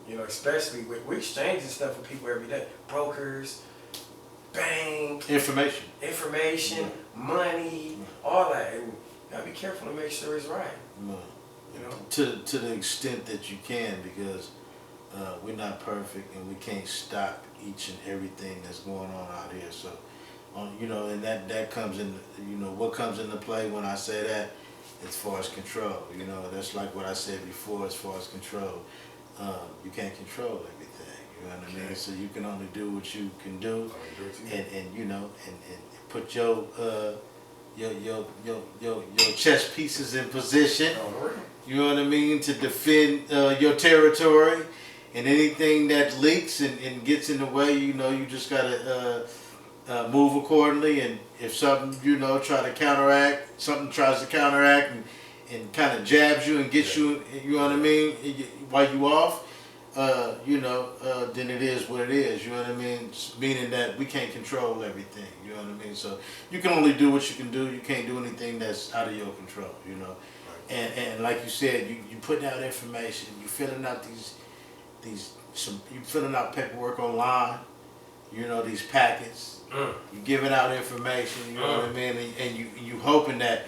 You know, especially we're exchanging stuff with people every day. Brokers, bank, information, money, all that, and you gotta be careful to make sure it's right. You know, to the extent that you can, because we're not perfect and we can't stop each and everything that's going on out here. So, you know, and that comes in. You know, what comes into play when I say that, as far as control. You know, that's like what I said before. As far as control, you can't control everything. You know what I mean? So you can only do what you can do, and you know, and put your chess pieces in position. You know what I mean? To defend your territory, and anything that leaks and gets in the way, you know, you just gotta move accordingly. And if something, you know, something tries to counteract and kind of jabs you and gets you, you know what I mean, while you off, you know, then it is what it is. You know what I mean? Meaning that we can't control everything. You know what I mean? So you can only do what you can do. You can't do anything that's out of your control. You know. And like you said, you putting out information, you filling out you filling out paperwork online, you know, these packets, you giving out information, you know what I mean, and you hoping that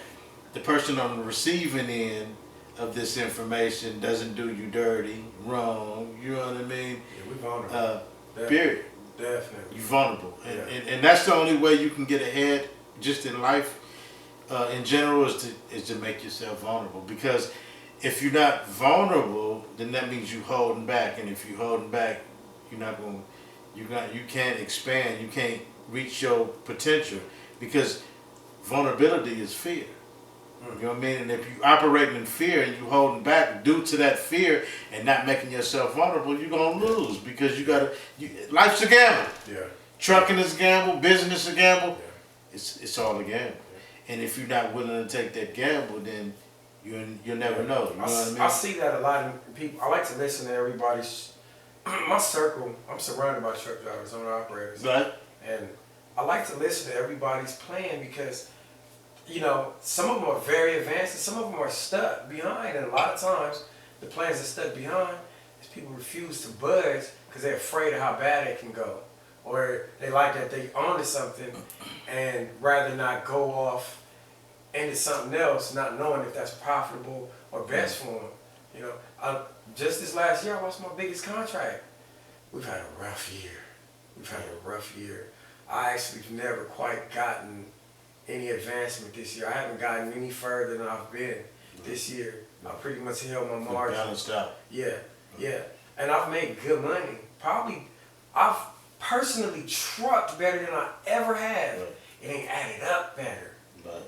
the person on the receiving end of this information doesn't do you dirty, wrong, you know what I mean? Yeah, we vulnerable. Period. Definitely. You're vulnerable, and that's the only way you can get ahead just in life. In general, is to make yourself vulnerable, because if you're not vulnerable, then that means you're holding back, and if you're holding back, you can't expand, you can't reach your potential, because vulnerability is fear. You know what I mean? And if you operating in fear and you holding back due to that fear and not making yourself vulnerable, you're gonna lose, because life's a gamble. Yeah. Trucking is a gamble, business is a gamble. Yeah. It's all a gamble. And if you're not willing to take that gamble, then you'll never know. You know what I mean? I see that a lot in people. I like to listen to everybody's. My circle, I'm surrounded by truck drivers, owner operators. Right. And I like to listen to everybody's plan, because, you know, some of them are very advanced and some of them are stuck behind. And a lot of times, the plans are stuck behind is people refuse to budge because they're afraid of how bad it can go. Or they like that they own something and rather not go off into something else, not knowing if that's profitable or best for them. You know, just this last year, I lost my biggest contract. We've had a rough year. I actually have never quite gotten any advancement this year. I haven't gotten any further than I've been this year. I pretty much held my margin. Balanced out. Yeah, yeah. And I've made good money. Probably, I've personally trucked better than I ever have. Right. It ain't added up better. Right.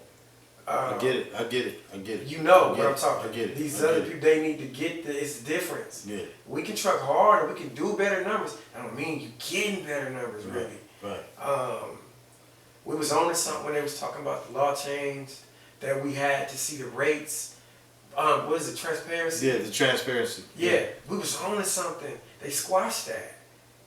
I get it. You know what I'm I talking. get it. These other people, they need to get it's the difference. Yeah. We can truck harder, we can do better numbers. I don't mean you getting better numbers, really. Right. We was on to something when they was talking about the law change, that we had to see the rates. What is it, transparency? Yeah, the transparency. Yeah, we was on to something. They squashed that.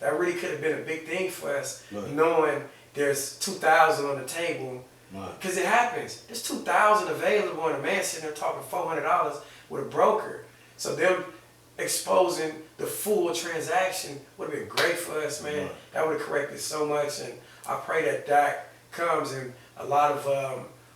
That really could have been a big thing for us, Right. knowing there's 2,000 on the table. Right. Because it happens. There's 2,000 available, and a man sitting there talking $400 with a broker. So them exposing the full transaction would have been great for us, man. Right. That would have corrected so much, and I pray that comes, and a lot of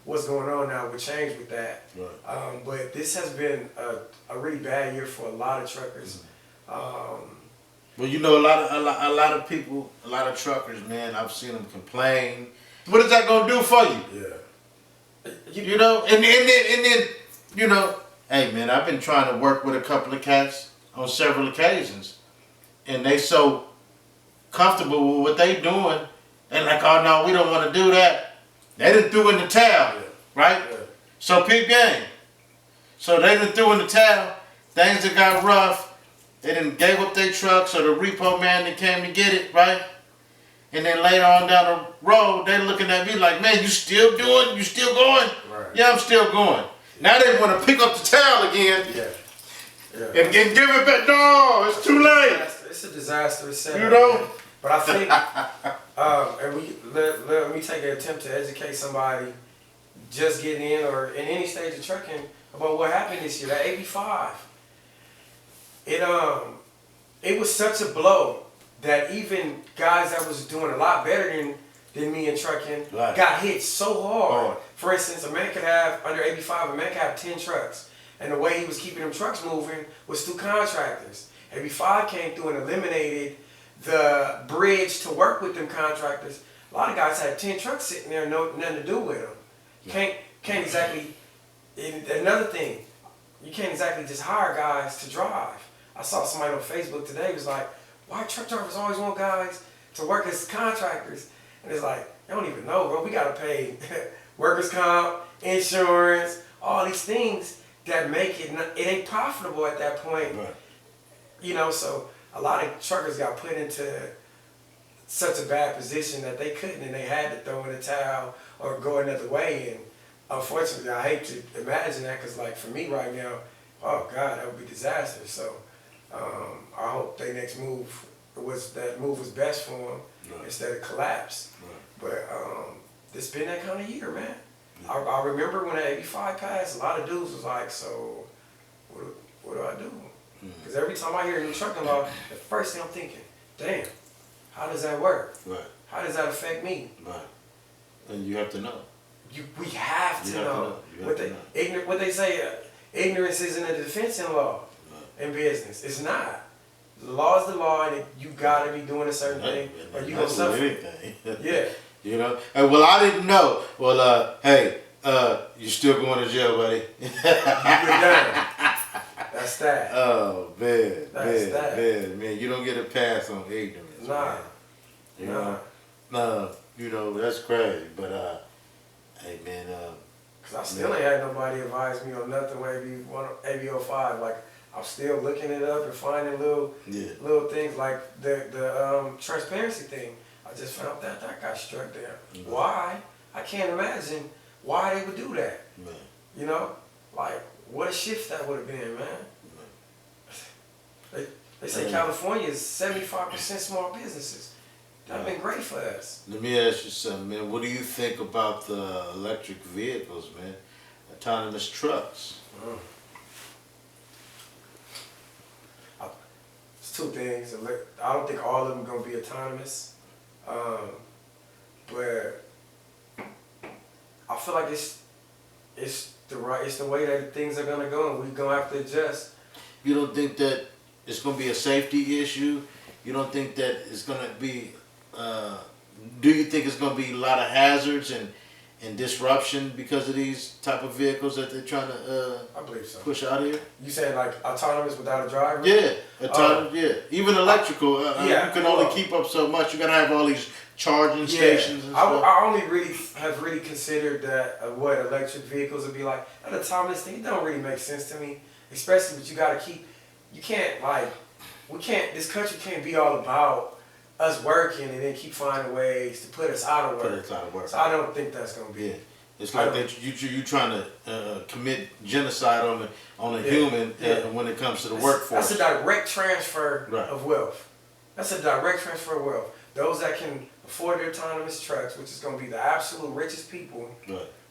what's going on now would change with that. Right. But this has been a really bad year for a lot of truckers. Well, you know, a lot of people, a lot of truckers, man, I've seen them complain. What is that gonna do for you? Yeah. You know, and then, you know, hey man, I've been trying to work with a couple of cats on several occasions, and they so comfortable with what they doing, and like, oh no, we don't want to do that. They done threw in the towel, right? Yeah. So peep game. So they done threw in the towel. Things that got rough. They done gave up their truck, so the repo man that came to get it, right? And then later on down the road, they looking at me like, man, you still doing? You still going? Right. Yeah, I'm still going. Now they want to pick up the towel again and give it back. No, it's too late. It's a disaster. It's sad. You know? But I think, and let me take an attempt to educate somebody just getting in or in any stage of trucking about what happened this year. That AB5, it was such a blow that even guys that was doing a lot better than me in trucking got hit so hard. For instance, a man could have, under AB5, a man could have 10 trucks. And the way he was keeping them trucks moving was through contractors. AB5 came through and eliminated the bridge to work with them contractors. A lot of guys had 10 trucks sitting there, nothing to do with them. You can't exactly, another thing, you can't exactly just hire guys to drive. I saw somebody on Facebook today who was like, why truck drivers always want guys to work as contractors? And it's like, you don't even know, bro. We got to pay workers' comp, insurance, all these things that make it ain't profitable at that point. Right. You know, so a lot of truckers got put into such a bad position that they couldn't, and they had to throw in the towel or go another way. And unfortunately, I hate to imagine that, because like for me right now, oh God, that would be disaster. So I hope their next move was best for them instead of collapse. Right. But it's been that kind of year, man. Yeah. I remember when the 85 passed, a lot of dudes was like, so what do I do? Because every time I hear a new trucking law, the first thing I'm thinking, damn, how does that work? Right. How does that affect me? Right. And you have to know. We have to know. What they say, ignorance isn't a defense in law, in business. It's not. The law is the law, and you got to be doing a certain thing, or you gonna suffer. Anything. Yeah. You know. And well, I didn't know. Well, hey, you still going to jail, buddy? You're done. That's that. Oh man, you don't get a pass on ignorance. Nah. Man. No, you know, that's crazy. But hey man, cause I still ain't had nobody advise me on nothing with AB05. Like, I'm still looking it up and finding little things like the transparency thing. I just found that got struck down. Mm-hmm. Why? I can't imagine why they would do that. Man. You know, like what a shift that would have been, man. They say California is 75% small businesses. That'd been great for us. Let me ask you something, man. What do you think about the electric vehicles, man? Autonomous trucks. It's two things. I don't think all of them gonna be autonomous, but I feel like it's the way that things are gonna go, and we're gonna have to adjust. You don't think that it's gonna be a safety issue? You don't think that it's gonna be do you think it's going to be a lot of hazards and disruption because of these type of vehicles that they're trying to I believe so. push out here? You saying like autonomous without a driver? Yeah, yeah. Even electrical, you can only keep up so much. You got to have all these charging stations and stuff. I only have really considered that what electric vehicles would be like. An autonomous thing, it don't really make sense to me. Especially, but you got to keep. You can't this country can't be all about us working and then keep finding ways to put us out of work. Put us out of work. So I don't think that's gonna be. Yeah. It's like that you trying to commit genocide on a human when it comes to the workforce. That's a direct transfer of wealth. That's a direct transfer of wealth. Those that can afford the autonomous trucks, which is going to be the absolute richest people,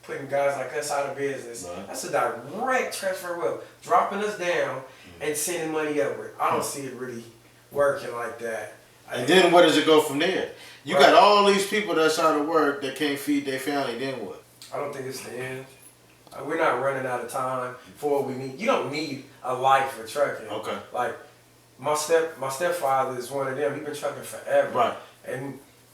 putting guys like us out of business. That's a direct transfer of wealth. Dropping us down and sending money upward. I don't see it really working like that. And then where does it go from there? You got all these people that's out of work that can't feed their family, then what? I don't think it's the end. We're not running out of time for what we need. You don't need a life for trucking. Okay. Like my stepfather is one of them. He's been trucking forever. Right.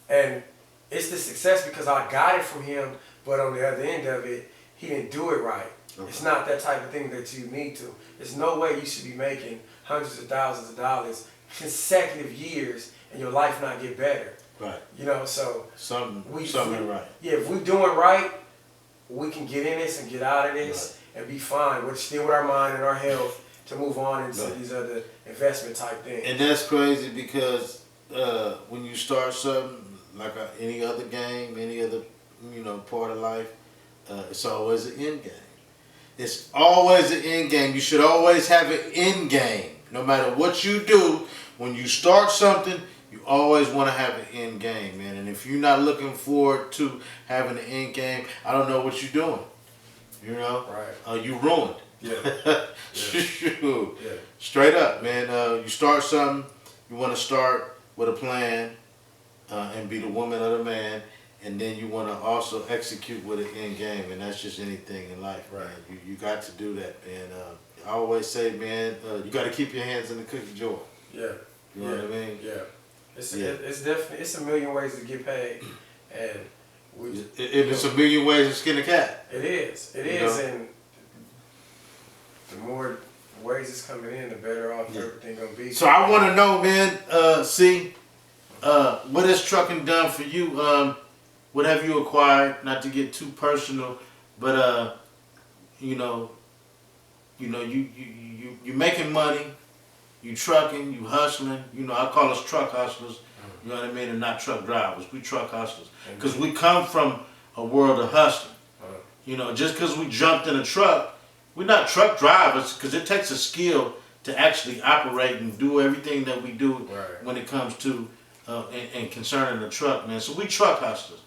And it's the success because I got it from him, but on the other end of it, he didn't do it right. Okay. It's not that type of thing that you need to. There's no way you should be making hundreds of thousands of dollars consecutive years and your life not get better. Right. You know, so something right. Yeah, if we're doing right, we can get in this and get out of this and be fine. We're still with our mind and our health to move on into these other investment type things. And that's crazy because when you start something like any other game, any other part of life, it's always an end game. It's always an end game. You should always have an end game. No matter what you do, when you start something, you always want to have an end game, man. And if you're not looking forward to having an end game, I don't know what you're doing. You know? Right. You ruined. Yeah. Shoot. Yeah. Straight up, man. You start something, you want to start with a plan and be the woman or the man, and then you want to also execute with an end game, and that's just anything in life, right? Man. You got to do that, man. I always say, man, you got to keep your hands in the cookie jar. Yeah. You know what I mean? Yeah. It's definitely, it's a million ways to get paid, and it's a million ways to skin a cat. It is, and the more ways it's coming in, the better off everything gonna be. So I want to know, man. What has trucking done for you? What have you acquired? Not to get too personal, but you're making money. You trucking, you hustling. I call us truck hustlers. You know what I mean? And not truck drivers. We truck hustlers. Because we come from a world of hustling. Just because we jumped in a truck, we're not truck drivers because it takes a skill to actually operate and do everything that we do when it comes to and concerning the truck, man. So we truck hustlers.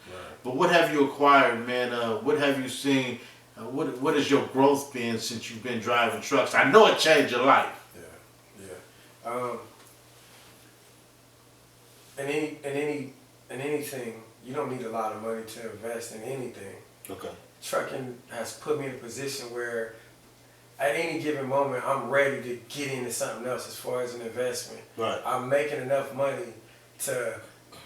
But what have you acquired, man? What have you seen? What has your growth been since you've been driving trucks? I know it changed your life. In anything, you don't need a lot of money to invest in anything. Okay. Trucking has put me in a position where at any given moment, I'm ready to get into something else as far as an investment. Right. I'm making enough money to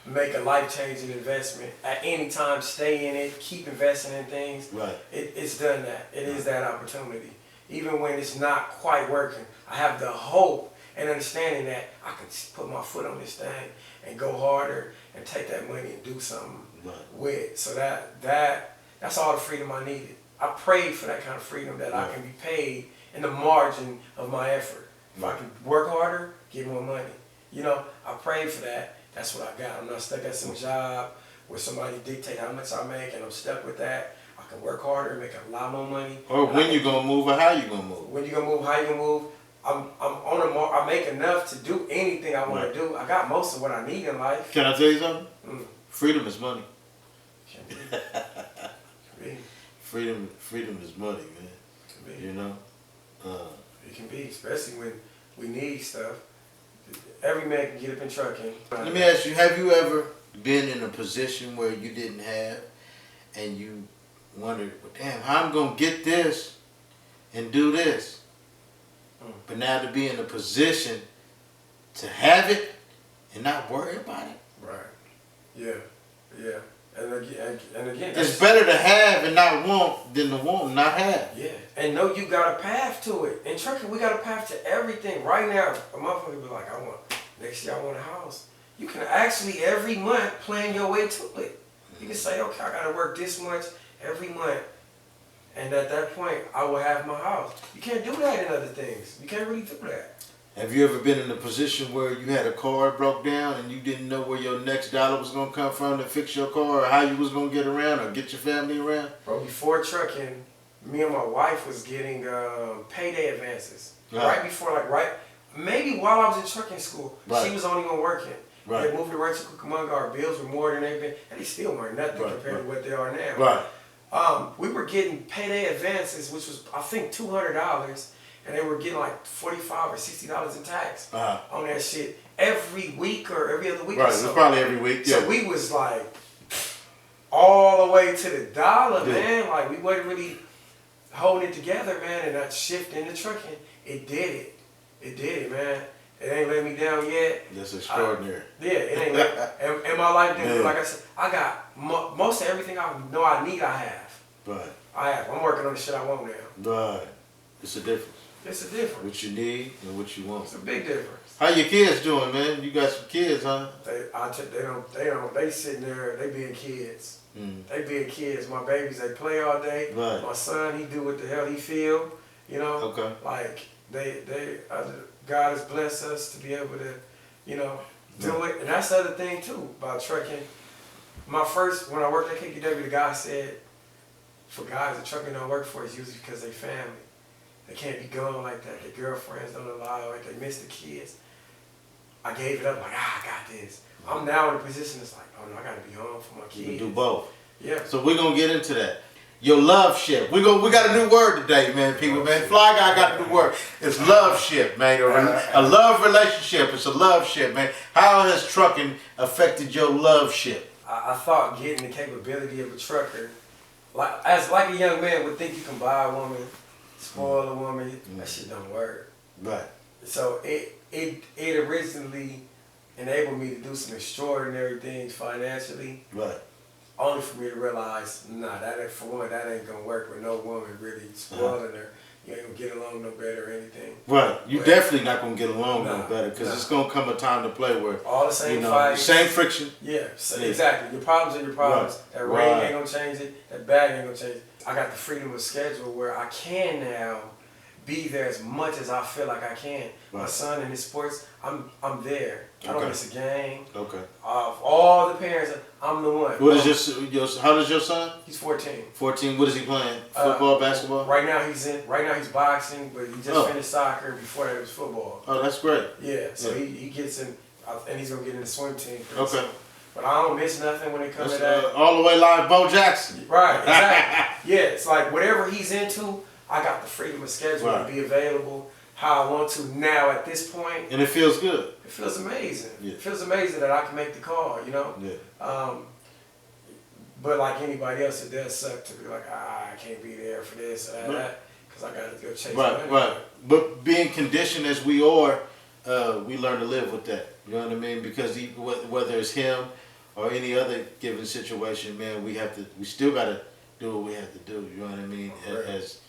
make a life-changing investment. At any time, stay in it, keep investing in things. Right. It's done that. It is that opportunity. Even when it's not quite working, I have the hope and understanding that I can put my foot on this thing and go harder and take that money and do something with it. So that's all the freedom I needed. I prayed for that kind of freedom that I can be paid in the margin of my effort. If I can work harder, get more money. I prayed for that. That's what I got. I'm not stuck at some job where somebody dictate how much I make and I'm stuck with that. I can work harder and make a lot more money. Or when you gonna move or how you gonna move. When you gonna move, how you gonna move. I make enough to do anything I want to do. I got most of what I need in life. Can I tell you something? Freedom is money. Freedom is money, man. It can be, especially when we need stuff. Every man can get up in trucking. Let me ask you, have you ever been in a position where you didn't have and you wondered, well, damn, how I'm going to get this and do this? But now to be in a position to have it and not worry about it? Right. Yeah. Yeah. And again, it's better to have and not want than to want and not have. Yeah, and know you got a path to it. In trucking, we got a path to everything. Right now, a motherfucker be like, next year I want a house. You can actually every month plan your way to it. You can say, okay, I gotta work this much every month. And at that point, I will have my house. You can't do that in other things. You can't really do that. Have you ever been in a position where you had a car broke down and you didn't know where your next dollar was going to come from to fix your car or how you was going to get around or get your family around? Bro, before trucking, me and my wife was getting payday advances. Right before, maybe while I was in trucking school, she was only on working. They moved to Rancho Cucamonga, our bills were more than they've been, and they still weren't nothing compared to what they are now. We were getting payday advances, which was, I think, $200. And they were getting like $45 or $60 in tax on that shit every week or every other week. Right, it was probably every week. Yeah. So we was like all the way to the dollar, man. Like we wasn't really holding it together, man. And that shift in the trucking, it did it. It did it, man. It ain't let me down yet. That's extraordinary. It ain't let and my life didn't. Like I said, I got most of everything I know I need. I have. Right. I have. I'm working on the shit I want now. Right. It's a difference. It's a difference. What you need and what you want. It's a big difference. How your kids doing, man? You got some kids, huh? They sitting there, they being kids. They being kids. My babies, they play all day. Right. My son, he do what the hell he feel, you know? Okay. Like, God has blessed us to be able to, do it. And that's the other thing, too, about trucking. When I worked at KKW, the guy said, for guys, the trucking don't work for is usually because they family. They can't be gone like that. Their girlfriends don't allow it. They miss the kids. I gave it up like, I got this. I'm now in a position that's like, oh no, I gotta be home for my kids. You can do both. Yeah. So we're gonna get into that. Your love ship. We got a new word today, man, people, man. Fly Guy got a new word. It's love ship, man. A love relationship. It's a love ship, man. How has trucking affected your love ship? I thought getting the capability of a trucker, like a young man would think you can buy a woman, spoil a woman, that shit don't work. Right. So it originally enabled me to do some extraordinary things financially. Right. Only for me to realize, that ain't gonna work with no woman really spoiling her. You ain't gonna get along no better or anything. Right. You definitely not gonna get along no better because it's gonna come a time to play where all the same fights, same friction. Yeah, exactly. Your problems are your problems. Right. That ring ain't gonna change it. That bag ain't gonna change it. I got the freedom of schedule where I can now be there as much as I feel like I can. Right. My son in his sports, I'm there. I don't miss a game. Okay. Of all the parents, I'm the one. What is how does your son? He's 14. 14. What is he playing? Football, basketball? Right now he's boxing, but he just finished soccer. Before that it was football. Oh, that's great. Yeah. So he gets in, and he's gonna get in the swim team. Okay. But I don't miss nothing when it comes to that. All the way live, Bo Jackson. Right. Exactly. Yeah. It's like whatever he's into, I got the freedom of schedule to be available how I want to now at this point. And it feels good. It feels amazing. Yeah. It feels amazing that I can make the call, Yeah. But like anybody else, it does suck to be like, I can't be there for this or that, because I got to go chase money. Right. But being conditioned as we are, we learn to live with that. You know what I mean? Because whether it's him or any other given situation, man, we still got to do what we have to do. You know what I mean? As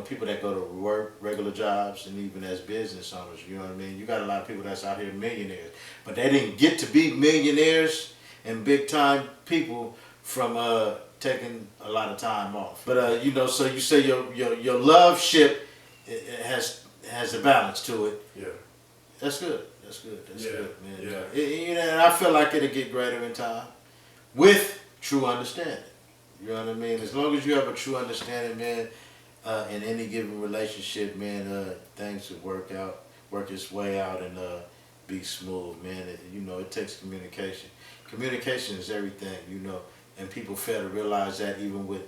people that go to work, regular jobs, and even as business owners, you know what I mean? You got a lot of people that's out here millionaires, but they didn't get to be millionaires and big time people from taking a lot of time off. But so you say your love ship has a balance to it. Yeah. That's good. That's good, man. Yeah. And I feel like it'll get greater in time with true understanding. You know what I mean? As long as you have a true understanding, man, in any given relationship, man, things will work its way out and be smooth, man. It takes communication. Communication is everything, and people fail to realize that even with,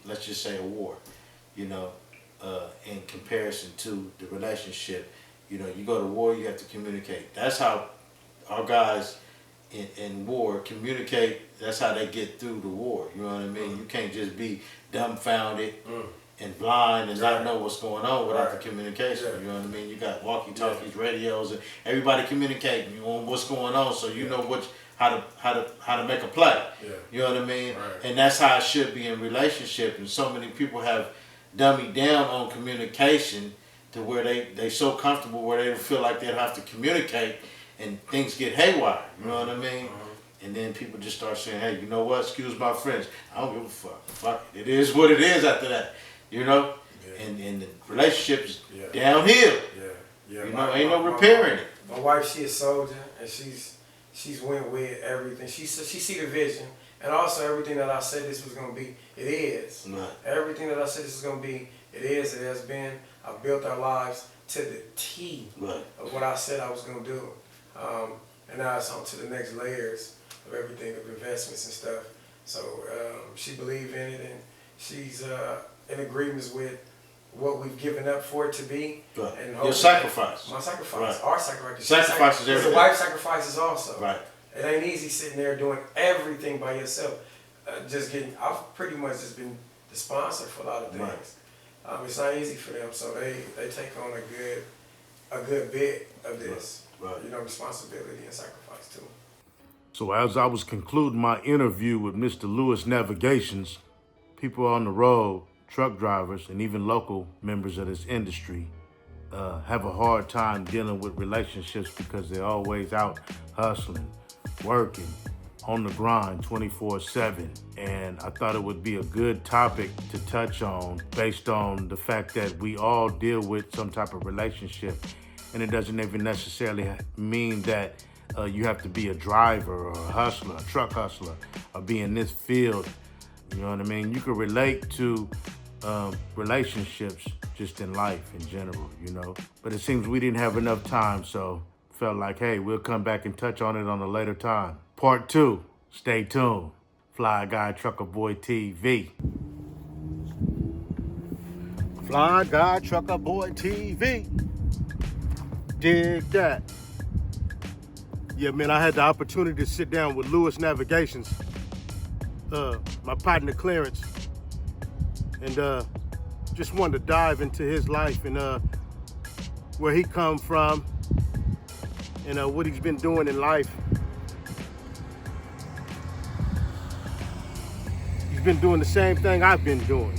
let's just say a war, in comparison to the relationship, you go to war, you have to communicate. That's how our guys in war communicate. That's how they get through the war. You know what I mean? You can't just be dumbfounded and blind and not know what's going on without the communication. You know what I mean? You got walkie-talkies, radios, and everybody communicating on what's going on, so you know how to make a play. Yeah. You know what I mean? Right. And that's how it should be in relationship. And so many people have dummied down on communication to where they so comfortable where they don't feel like they don't have to communicate, and things get haywire. You know what I mean? And then people just start saying, hey, you know what? Excuse my French. I don't give a fuck. Fuck it. It is what it is after that. You know? Yeah. And the relationship's Yeah. downhill. Yeah. You know, ain't no repairing it. My wife, she a soldier, and she's went with everything. She see the vision, and also everything that I said this was gonna be, it is. Right. Everything that I said this is gonna be, it is. It has been. I built our lives to the T Right. of what I said I was gonna do, and now it's on to the next layers of everything, of investments and stuff. So she believed in it, and she's in agreements with what we've given up for it to be. Right. And Your sacrifice. My sacrifice. Right. Our sacrifice. Sacrifice is Because everything. the wife sacrifices also. Right. It ain't easy sitting there doing everything by yourself. I've pretty much just been the sponsor for a lot of things. Right. It's not easy for them, so they take on a good bit of this. Right. You know, responsibility and sacrifice too. So as I was concluding my interview with Mr. Lewis Navigations, people on the road, truck drivers, and even local members of this industry have a hard time dealing with relationships because they're always out hustling, working, on the grind 24/7. And I thought it would be a good topic to touch on based on the fact that we all deal with some type of relationship. And it doesn't even necessarily mean that you have to be a driver or a hustler, a truck hustler, or be in this field. You know what I mean? You can relate to relationships just in life in general, you know. But it seems we didn't have enough time, so felt like, hey, we'll come back and touch on it on a later time. Part 2, stay tuned. FlyGuyTruccerBoiTV. FlyGuyTruccerBoiTV. Dig that. Yeah, man, I had the opportunity to sit down with Lewis Navigations, my partner Clarence, and just wanted to dive into his life and where he come from and what he's been doing in life. He's been doing the same thing I've been doing,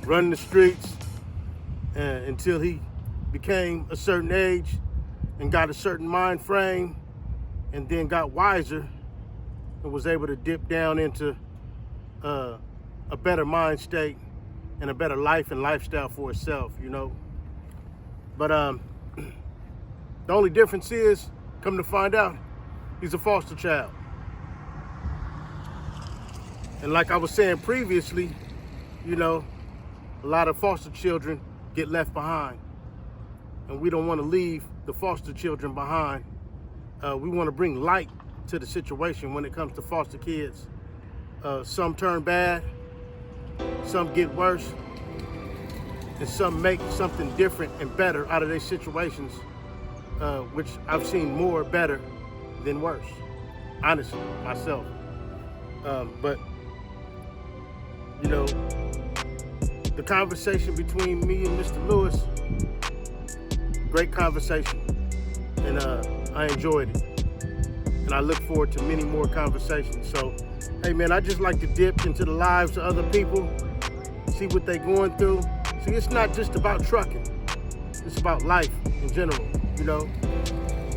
running the streets until he became a certain age and got a certain mind frame, and then got wiser and was able to dip down into a better mind state and a better life and lifestyle for himself, you know. But the only difference is, come to find out, he's a foster child. And like I was saying previously, you know, a lot of foster children get left behind. And we don't want to leave the foster children behind. We want to bring light to the situation when it comes to foster kids. Some turn bad, some get worse, and some make something different and better out of their situations, which I've seen more better than worse, honestly, myself. But, you know, the conversation between me and Mr. Lewis, great conversation, and I enjoyed it. And I look forward to many more conversations. So, hey man, I just like to dip into the lives of other people, see what they're going through. See, it's not just about trucking. It's about life in general, you know.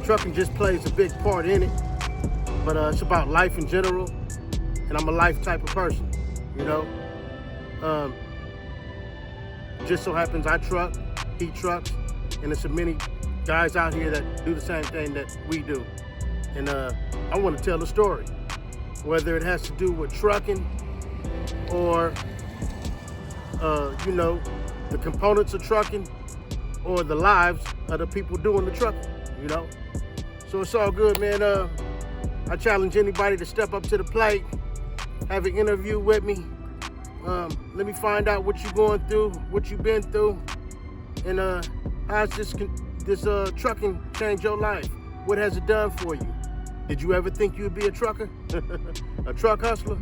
Trucking just plays a big part in it, but it's about life in general, and I'm a life type of person, you know. Just so happens I truck, he trucks, and there's so many guys out here that do the same thing that we do. And I want to tell the story, whether it has to do with trucking or, you know, the components of trucking or the lives of the people doing the trucking, you know. So it's all good, man. I challenge anybody to step up to the plate, have an interview with me. Let me find out what you're going through, what you've been through, and how's this trucking change your life? What has it done for you? Did you ever think you'd be a trucker? A truck hustler?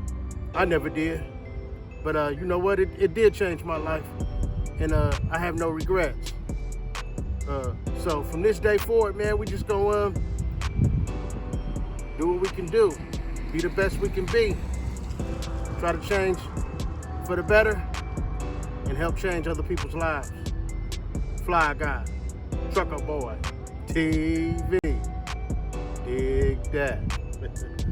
I never did. But you know what? It did change my life, and I have no regrets. So from this day forward, man, we just gonna do what we can do, be the best we can be, try to change for the better, and help change other people's lives. Fly Guy, Trucker Boy, TV. Dig that.